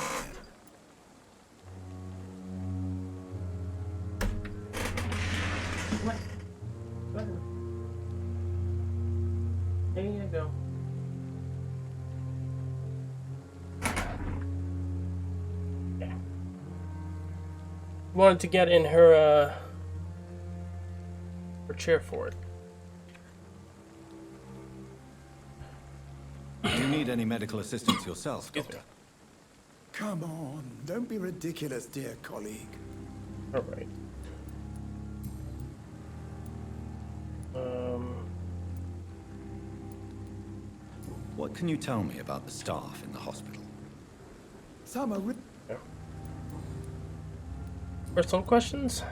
What? Go ahead. There you go. Yeah. Wanted to get in her chair for it. Do you need any medical assistance yourself, Doctor? Come on, don't be ridiculous, dear colleague. Alright. What can you tell me about the staff in the hospital? Some are Personal questions?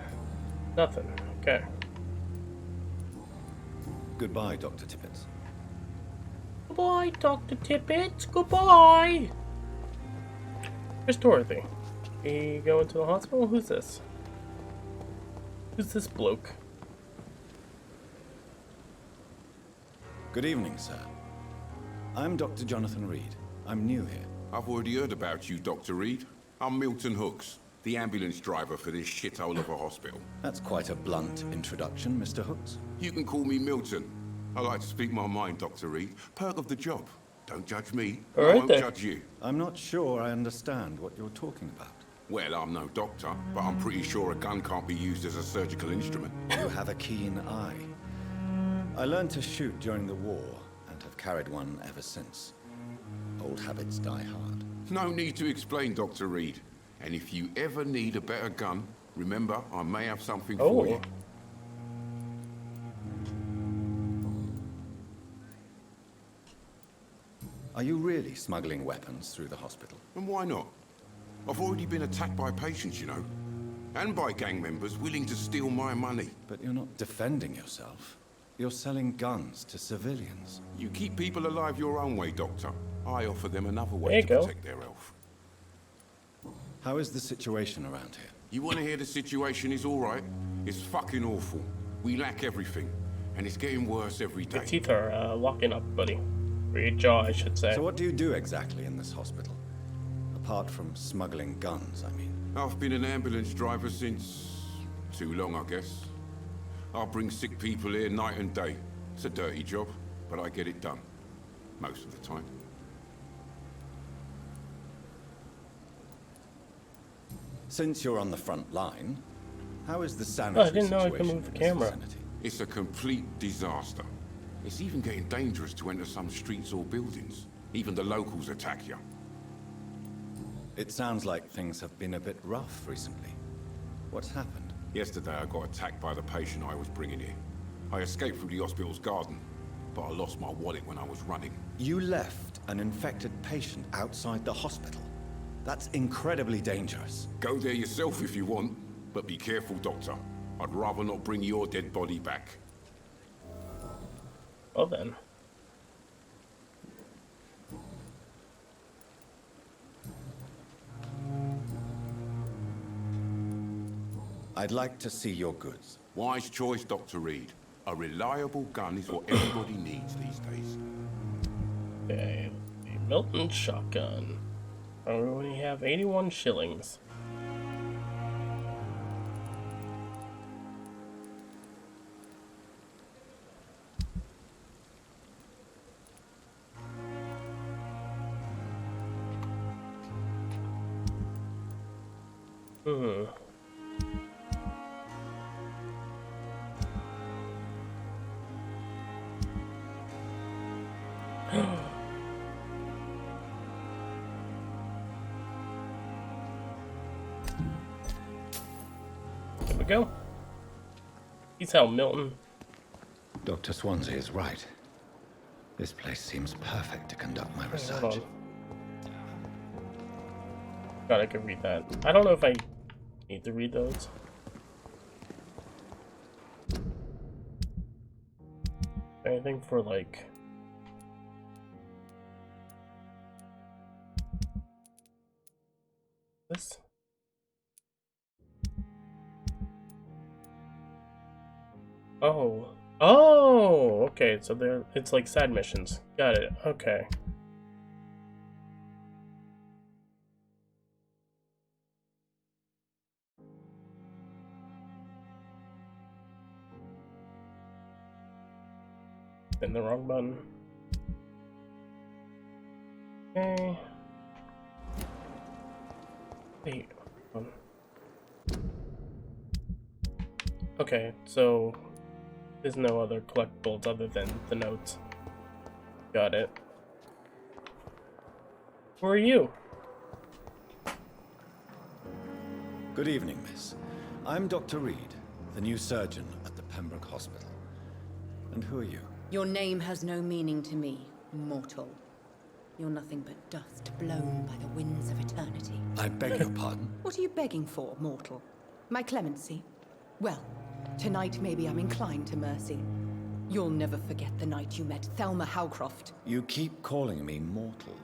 Nothing. Okay. Goodbye, Dr. Tippett. Goodbye, Dr. Tippett. Goodbye. Where's Dorothy? We go into the hospital? Who's this? Who's this bloke? Good evening, sir. I'm Dr. Jonathan Reed. I'm new here. I've already heard about you, Dr. Reed. I'm Milton Hooks, the ambulance driver for this shithole of a hospital. That's quite a blunt introduction, Mr. Hooks. You can call me Milton. I like to speak my mind, Dr. Reed. Perk of the job. Don't judge me. All I right, won't then. judge you. I'm not sure I understand what you're talking about. Well, I'm no doctor, but I'm pretty sure a gun can't be used as a surgical instrument. You have a keen eye. I learned to shoot during the war and have carried one ever since. Old habits die hard. No need to explain, Dr. Reed. And if you ever need a better gun, remember, I may have something for you. Are you really smuggling weapons through the hospital? And why not? I've already been attacked by patients, you know. And by gang members willing to steal my money. But you're not defending yourself. You're selling guns to civilians. You keep people alive your own way, Doctor. I offer them another There way you to go. protect their health. How is the situation around here? You want to hear the situation is all right? It's fucking awful. We lack everything. And it's getting worse every The day. teeth are locking up, buddy. Or your jaw, I should say. So what do you do exactly in this hospital? Apart from smuggling guns, I mean. I've been an ambulance driver since... too long, I guess. I bring sick people here night and day. It's a dirty job, but I get it done. Most of the time. Since you're on the front line, how is the Oh, I sanitary didn't know I could situation move the in this camera. vicinity? It's a complete disaster. It's even getting dangerous to enter some streets or buildings. Even the locals attack you. It sounds like things have been a bit rough recently. What's happened? Yesterday I got attacked by the patient I was bringing here. I escaped through the hospital's garden, but I lost my wallet when I was running. You left an infected patient outside the hospital. That's incredibly dangerous. Go there yourself if you want, but be careful, Doctor. I'd rather not bring your dead body back. Well then. I'd like to see your goods. Wise choice, Dr. Reed. A reliable gun is what everybody needs these days. Okay, the Milton shotgun. We only have 81 shillings. There we go. He's how Milton. Dr. Swansea is right. This place seems perfect to conduct my Hold research. on. God, I could read that. I don't know if I need to read those. Anything for like... this? Oh. Oh! Okay, so there it's like side missions. Got it. Okay. In the wrong button. Okay. Wait. hold on. Okay, so there's no other collectibles other than the notes. Got it. Who are you? Good evening, miss. I'm Dr. Reed, the new surgeon at the Pembroke Hospital. And who are you? Your name has no meaning to me, mortal. You're nothing but dust blown by the winds of eternity. I beg your pardon? What are you begging for, mortal? My clemency? Well, tonight maybe I'm inclined to mercy. You'll never forget the night you met Thelma Howcroft. You keep calling me mortal.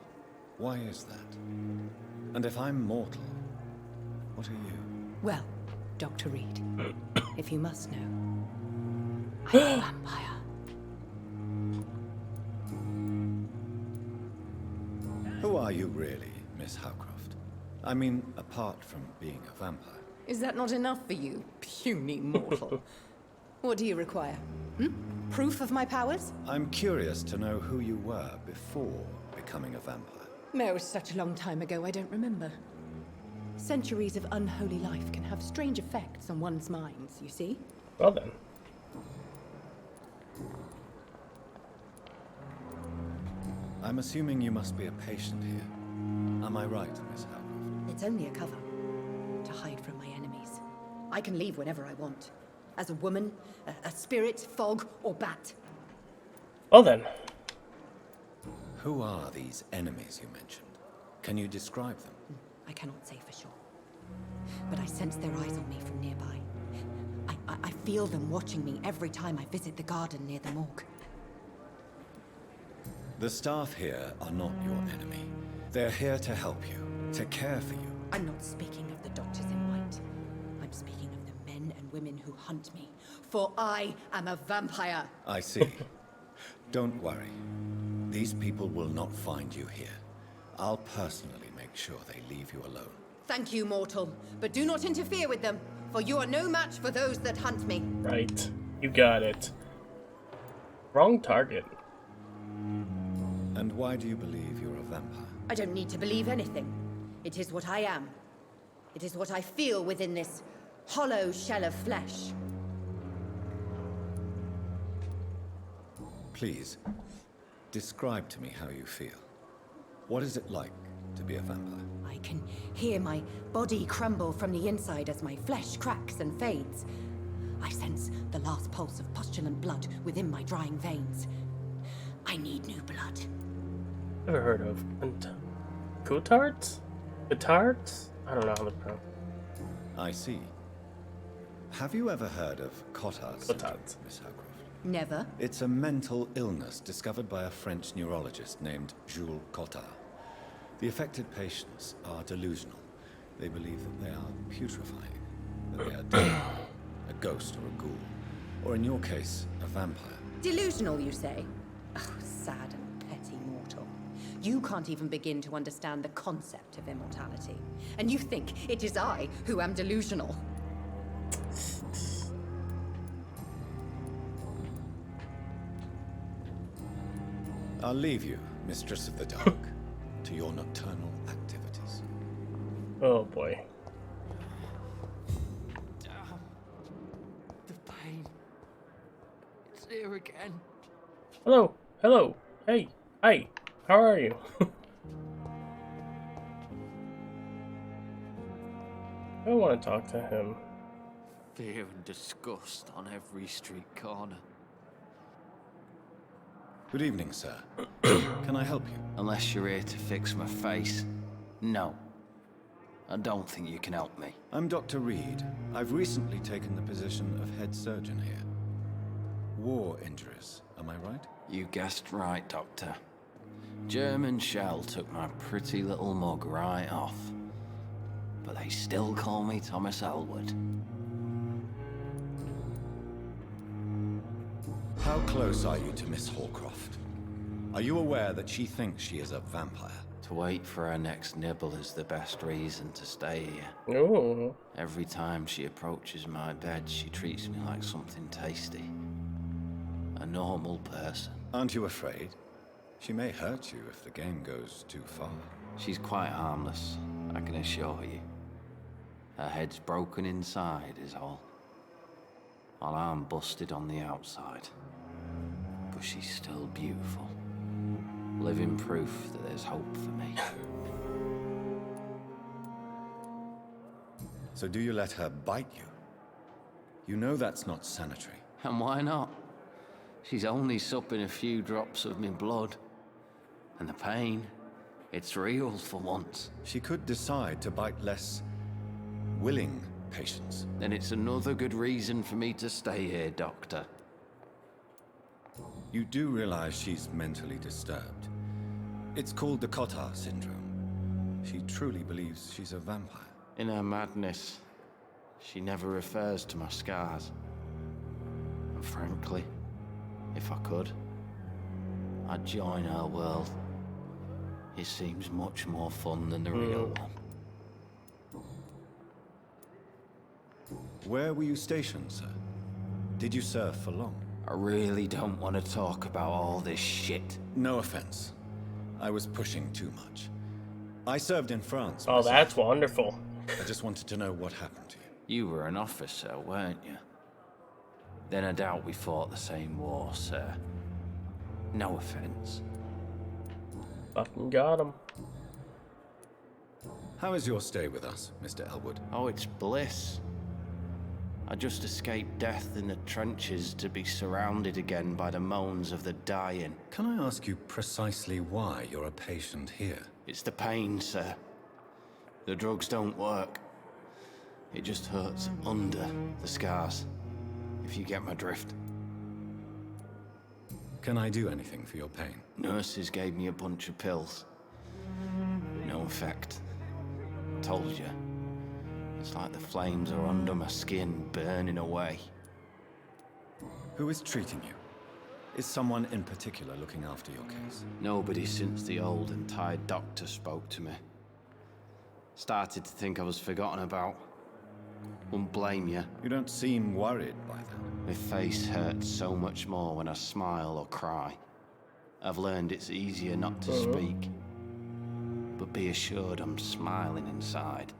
Why is that? And if I'm mortal, what are you? Well, Dr. Reed, if you must know, I'm a vampire. Who are you really, Miss Howcroft? I mean, apart from being a vampire. Is that not enough for you, puny mortal? What do you require? Proof of my powers? I'm curious to know who you were before becoming a vampire. No, such a long time ago, I don't remember. Centuries of unholy life can have strange effects on one's minds, you see? Well then. I'm assuming you must be a patient here. Am I right, Miss Howcroft? It's only a cover. To hide from my enemies. I can leave whenever I want. As a woman, a spirit, fog, or bat. Well then. Who are these enemies you mentioned? Can you describe them? I cannot say for sure. But I sense their eyes on me from nearby. I feel them watching me every time I visit the garden near the morgue. The staff here are not your enemy. They're here to help you, to care for you. I'm not speaking of the doctors in white. I'm speaking of the men and women who hunt me. For I am a vampire. I see. Don't worry. These people will not find you here. I'll personally make sure they leave you alone. Thank you, mortal. But do not interfere with them, for you are no match for those that hunt me. Right. You got it. Wrong target. And why do you believe you're a vampire? I don't need to believe anything. It is what I am. It is what I feel within this hollow shell of flesh. Please, describe to me how you feel. What is it like to be a vampire? I can hear my body crumble from the inside as my flesh cracks and fades. I sense the last pulse of pustulant blood within my drying veins. I need new blood. Ever heard of Cotards? Cotards? I don't know how to pronounce. I see. Have you ever heard of Cotard's syndrome, Miss Howcroft? Never. It's a mental illness discovered by a French neurologist named Jules Cotard. The affected patients are delusional. They believe that they are putrefying, that they are dead, a ghost or a ghoul, or in your case, a vampire. Delusional, you say? Oh, sad and petty mortal. You can't even begin to understand the concept of immortality. And you think it is I who am delusional. I'll leave you, Mistress of the Dark, to your nocturnal activities. Oh boy. The pain. It's here again. Hello. Hello. Hey. Hi. How are you? I want to talk to him. Fear and disgust on every street corner. Good evening, sir. Can I help you? Unless you're here to fix my face. No. I don't think you can help me. I'm Dr. Reed. I've recently taken the position of head surgeon here. War injuries, am I right? You guessed right, Doctor. German shell took my pretty little mug right off. But they still call me Thomas Elwood. How close are you to Miss Hawcroft? Are you aware that she thinks she is a vampire? To wait for her next nibble is the best reason to stay here. Ooh. Every time she approaches my bed, she treats me like something tasty. A normal person. Aren't you afraid? She may hurt you if the game goes too far. She's quite harmless, I can assure you. Her head's broken inside is all. While I'm busted on the outside. But she's still beautiful. Living proof that there's hope for me. So do you let her bite you? You know that's not sanitary. And why not? She's only supping a few drops of me blood. And the pain, it's real for once. She could decide to bite less willing patients. Then it's another good reason for me to stay here, Doctor. You do realize she's mentally disturbed. It's called the Cotard syndrome. She truly believes she's a vampire. In her madness, she never refers to my scars. And frankly, if I could, I'd join her world. It seems much more fun than the real one. Where were you stationed, sir? Did you serve for long? I really don't want to talk about all this shit. No offense. I was pushing too much. I served in France. Oh, that's wonderful. I just wanted to know what happened to you. You were an officer, weren't you? Then I doubt we fought the same war, sir. No offense. Fucking got him. How is your stay with us, Mr. Elwood? Oh, it's bliss. I just escaped death in the trenches to be surrounded again by the moans of the dying. Can I ask you precisely why you're a patient here? It's the pain, sir. The drugs don't work. It just hurts under the scars, if you get my drift. Can I do anything for your pain? Nurses gave me a bunch of pills. No effect. Told you. It's like the flames are under my skin, burning away. Who is treating you? Is someone in particular looking after your case? Nobody since the old and tired doctor spoke to me. Started to think I was forgotten about. Wouldn't blame you. You don't seem worried by that. My face hurts so much more when I smile or cry. I've learned it's easier not to speak. But be assured I'm smiling inside.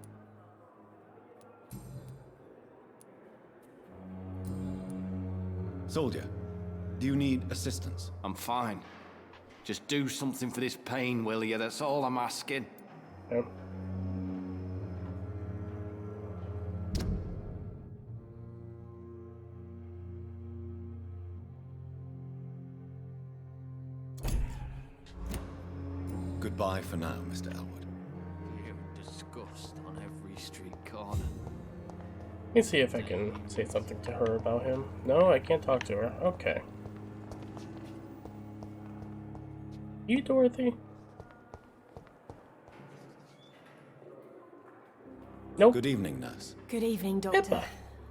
Soldier, do you need assistance? I'm fine. Just do something for this pain, will you? That's all I'm asking. Yep. Goodbye for now, Mr. Elwood. Hear disgust on every street corner. Let me see if I can say something to her about him. No, I can't talk to her. Okay. You, Dorothy? Nope. Good evening, nurse. Good evening, Doctor. Pippa.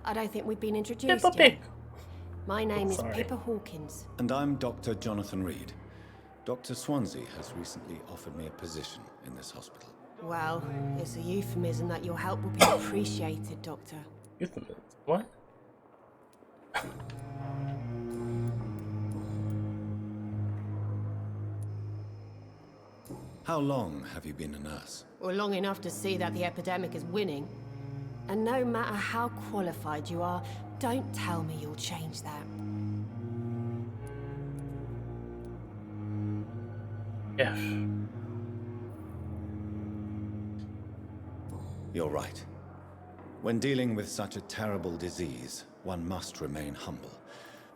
I don't think we've been introduced Pippa yet. Pig. My name is Sorry. Pippa Hawkins. And I'm Dr. Jonathan Reed. Dr. Swansea has recently offered me a position in this hospital. Well, it's a euphemism that your help will be appreciated, Doctor. Euphemism? What? How long have you been a nurse? Well, long enough to see that the epidemic is winning. And no matter how qualified you are, don't tell me you'll change that. Yeah. You're right. When dealing with such a terrible disease, one must remain humble.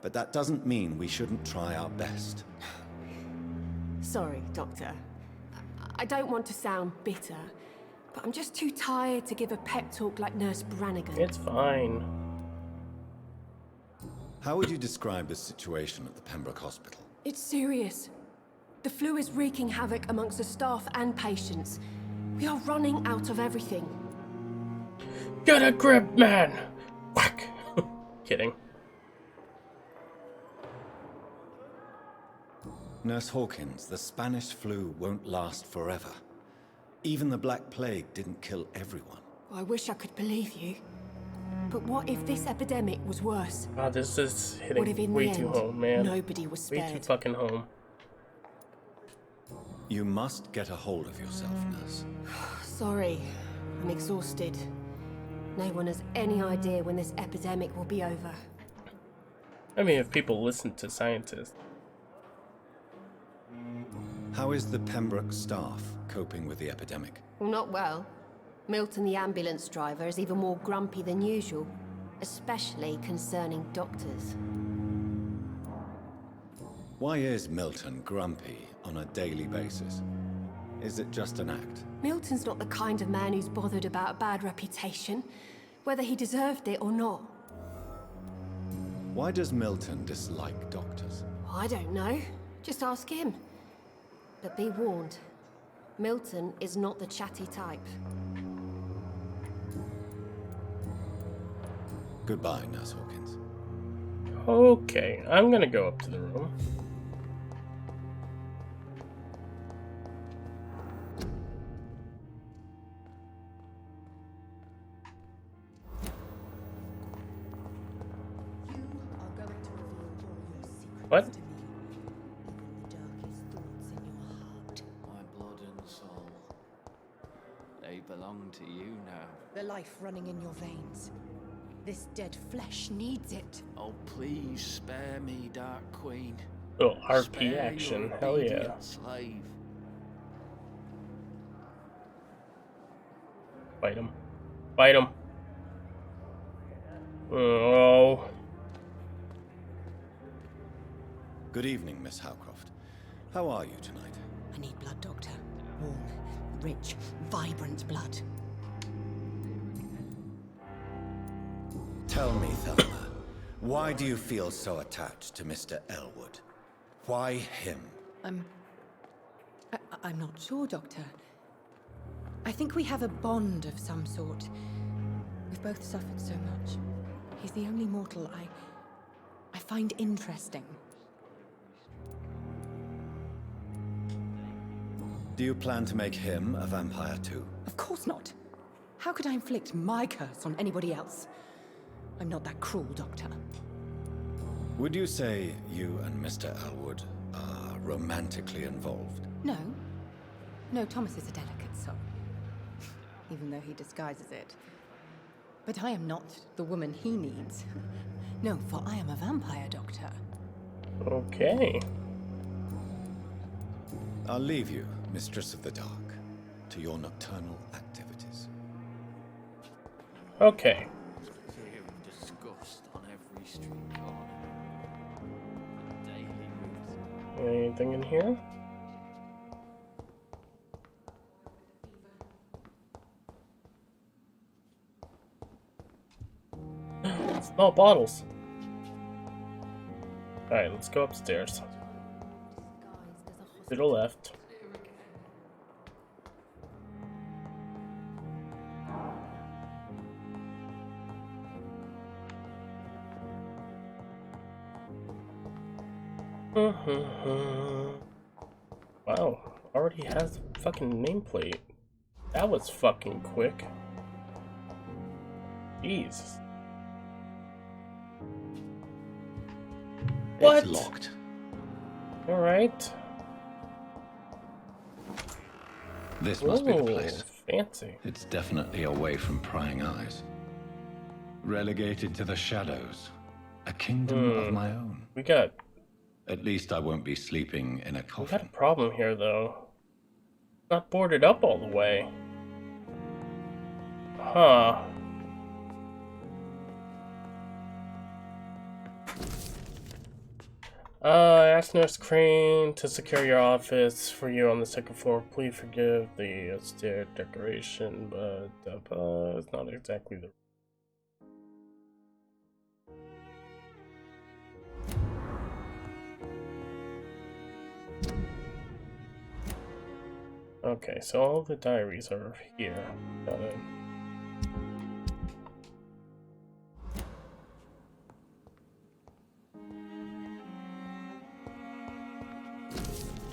But that doesn't mean we shouldn't try our best. Sorry, Doctor. I don't want to sound bitter, but I'm just too tired to give a pep talk like Nurse Brannigan. It's fine. How would you describe the situation at the Pembroke Hospital? It's serious. The flu is wreaking havoc amongst the staff and patients. We are running out of everything. Get a grip, man! Whack! Kidding. Nurse Hawkins, the Spanish flu won't last forever. Even the Black Plague didn't kill everyone. I wish I could believe you. But what if this epidemic was worse? Ah, this is What if hitting in way the too end, home, man. nobody was Way too spared? fucking home. You must get a hold of yourself, nurse. Sorry, I'm exhausted. No one has any idea when this epidemic will be over. I mean, if people listen to scientists. How is the Pembroke staff coping with the epidemic? Well, not well. Milton, the ambulance driver, is even more grumpy than usual. especially concerning doctors. Why is Milton grumpy on a daily basis? Is it just an act? Milton's not the kind of man who's bothered about a bad reputation, whether he deserved it or not. Why does Milton dislike doctors? I don't know. Just ask him. But be warned, Milton is not the chatty type. Goodbye, Nurse Hawkins. Okay, I'm gonna go up to the room. What? My blood and soul. They belong to you now. The life running in your veins. This dead flesh needs it. Oh, please spare me, Dark Queen. Oh, RP Spare action. your Hell yeah. obedient slave. Fight him. Fight him. Oh. Good evening, Miss Howcroft. How are you tonight? I need blood, Doctor. Warm, rich, vibrant blood. Tell me, Thelma, why do you feel so attached to Mr. Elwood? Why him? I'm not sure, Doctor. I think we have a bond of some sort. We've both suffered so much. He's the only mortal I find interesting. Do you plan to make him a vampire too? Of course not. How could I inflict my curse on anybody else? I'm not that cruel, Doctor. Would you say you and Mr. Elwood are romantically involved? No. No, Thomas is a delicate soul. Even though he disguises it. But I am not the woman he needs. No, for I am a vampire, Doctor. Okay. I'll leave you, Mistress of the Dark, to your nocturnal activities. Okay. Fear and disgust on every street corner. Daily routine. Anything in here? Small bottles. Alright, let's go upstairs. To the left. Wow, already has a fucking nameplate. That was fucking quick. Jeez. What? It's locked. Alright. This must be the Ooh, place. Fancy. It's definitely away from prying eyes. Relegated to the shadows. A kingdom of my own. We got At least I won't be sleeping in a We got coffin. a problem here, though. Not boarded up all the way. Huh. Ask Nurse Crane to secure your office for you on the second floor. Please forgive the stair decoration, but it's not exactly the... Okay, so all the diaries are here. Got it.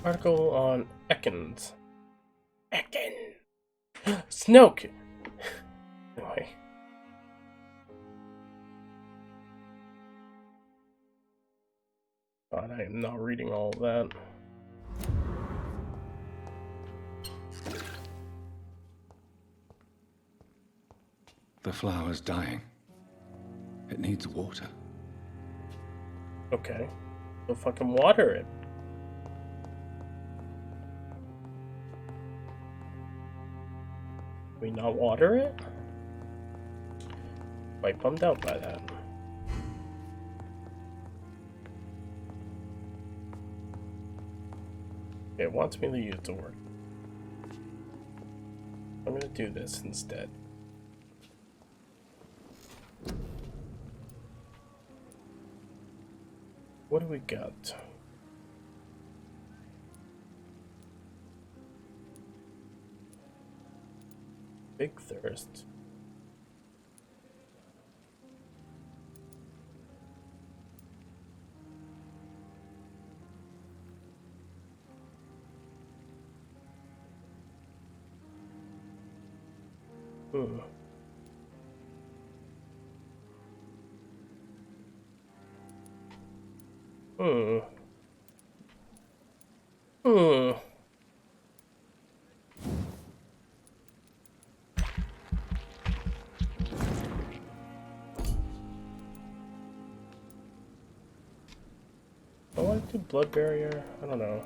Article on Ekans. Ekin! Snoke! Anyway. God, I am not reading all of that. The flower's dying. It needs water. Okay. So fucking water it. We not water it? quite bummed out by that. It wants me to use the word. I'm gonna do this instead. What do we got? Big thirst. Hmm. Hmm. Hmm. I want to do blood barrier. I don't know.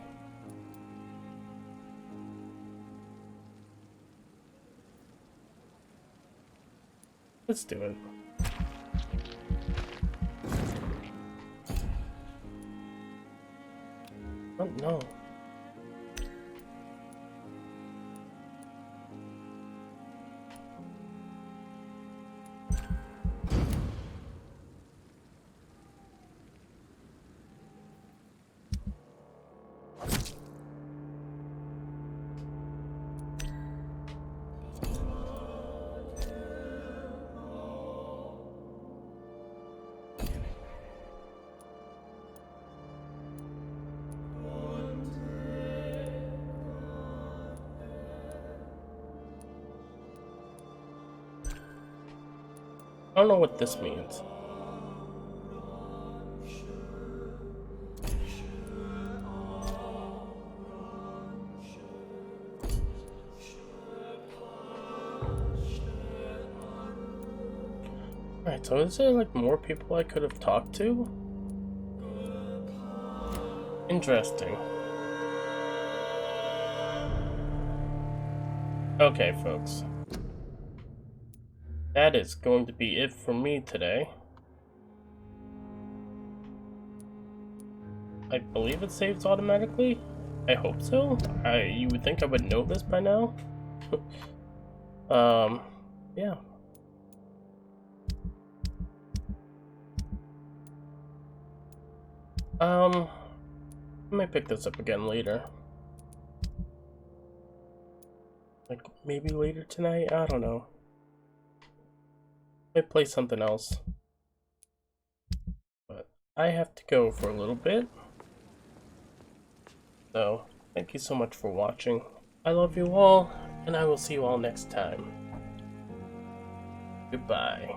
Let's do it. Oh no. I don't know what this means. Alright, so is there like more people I could have talked to? Interesting. Okay, folks. That is going to be it for me today. I believe it saves automatically. I hope so. You would think I would know this by now. Yeah. I might pick this up again later. Like, maybe later tonight? I don't know. Might play something else. But I have to go for a little bit. So, thank you so much for watching. I love you all, and I will see you all next time. Goodbye.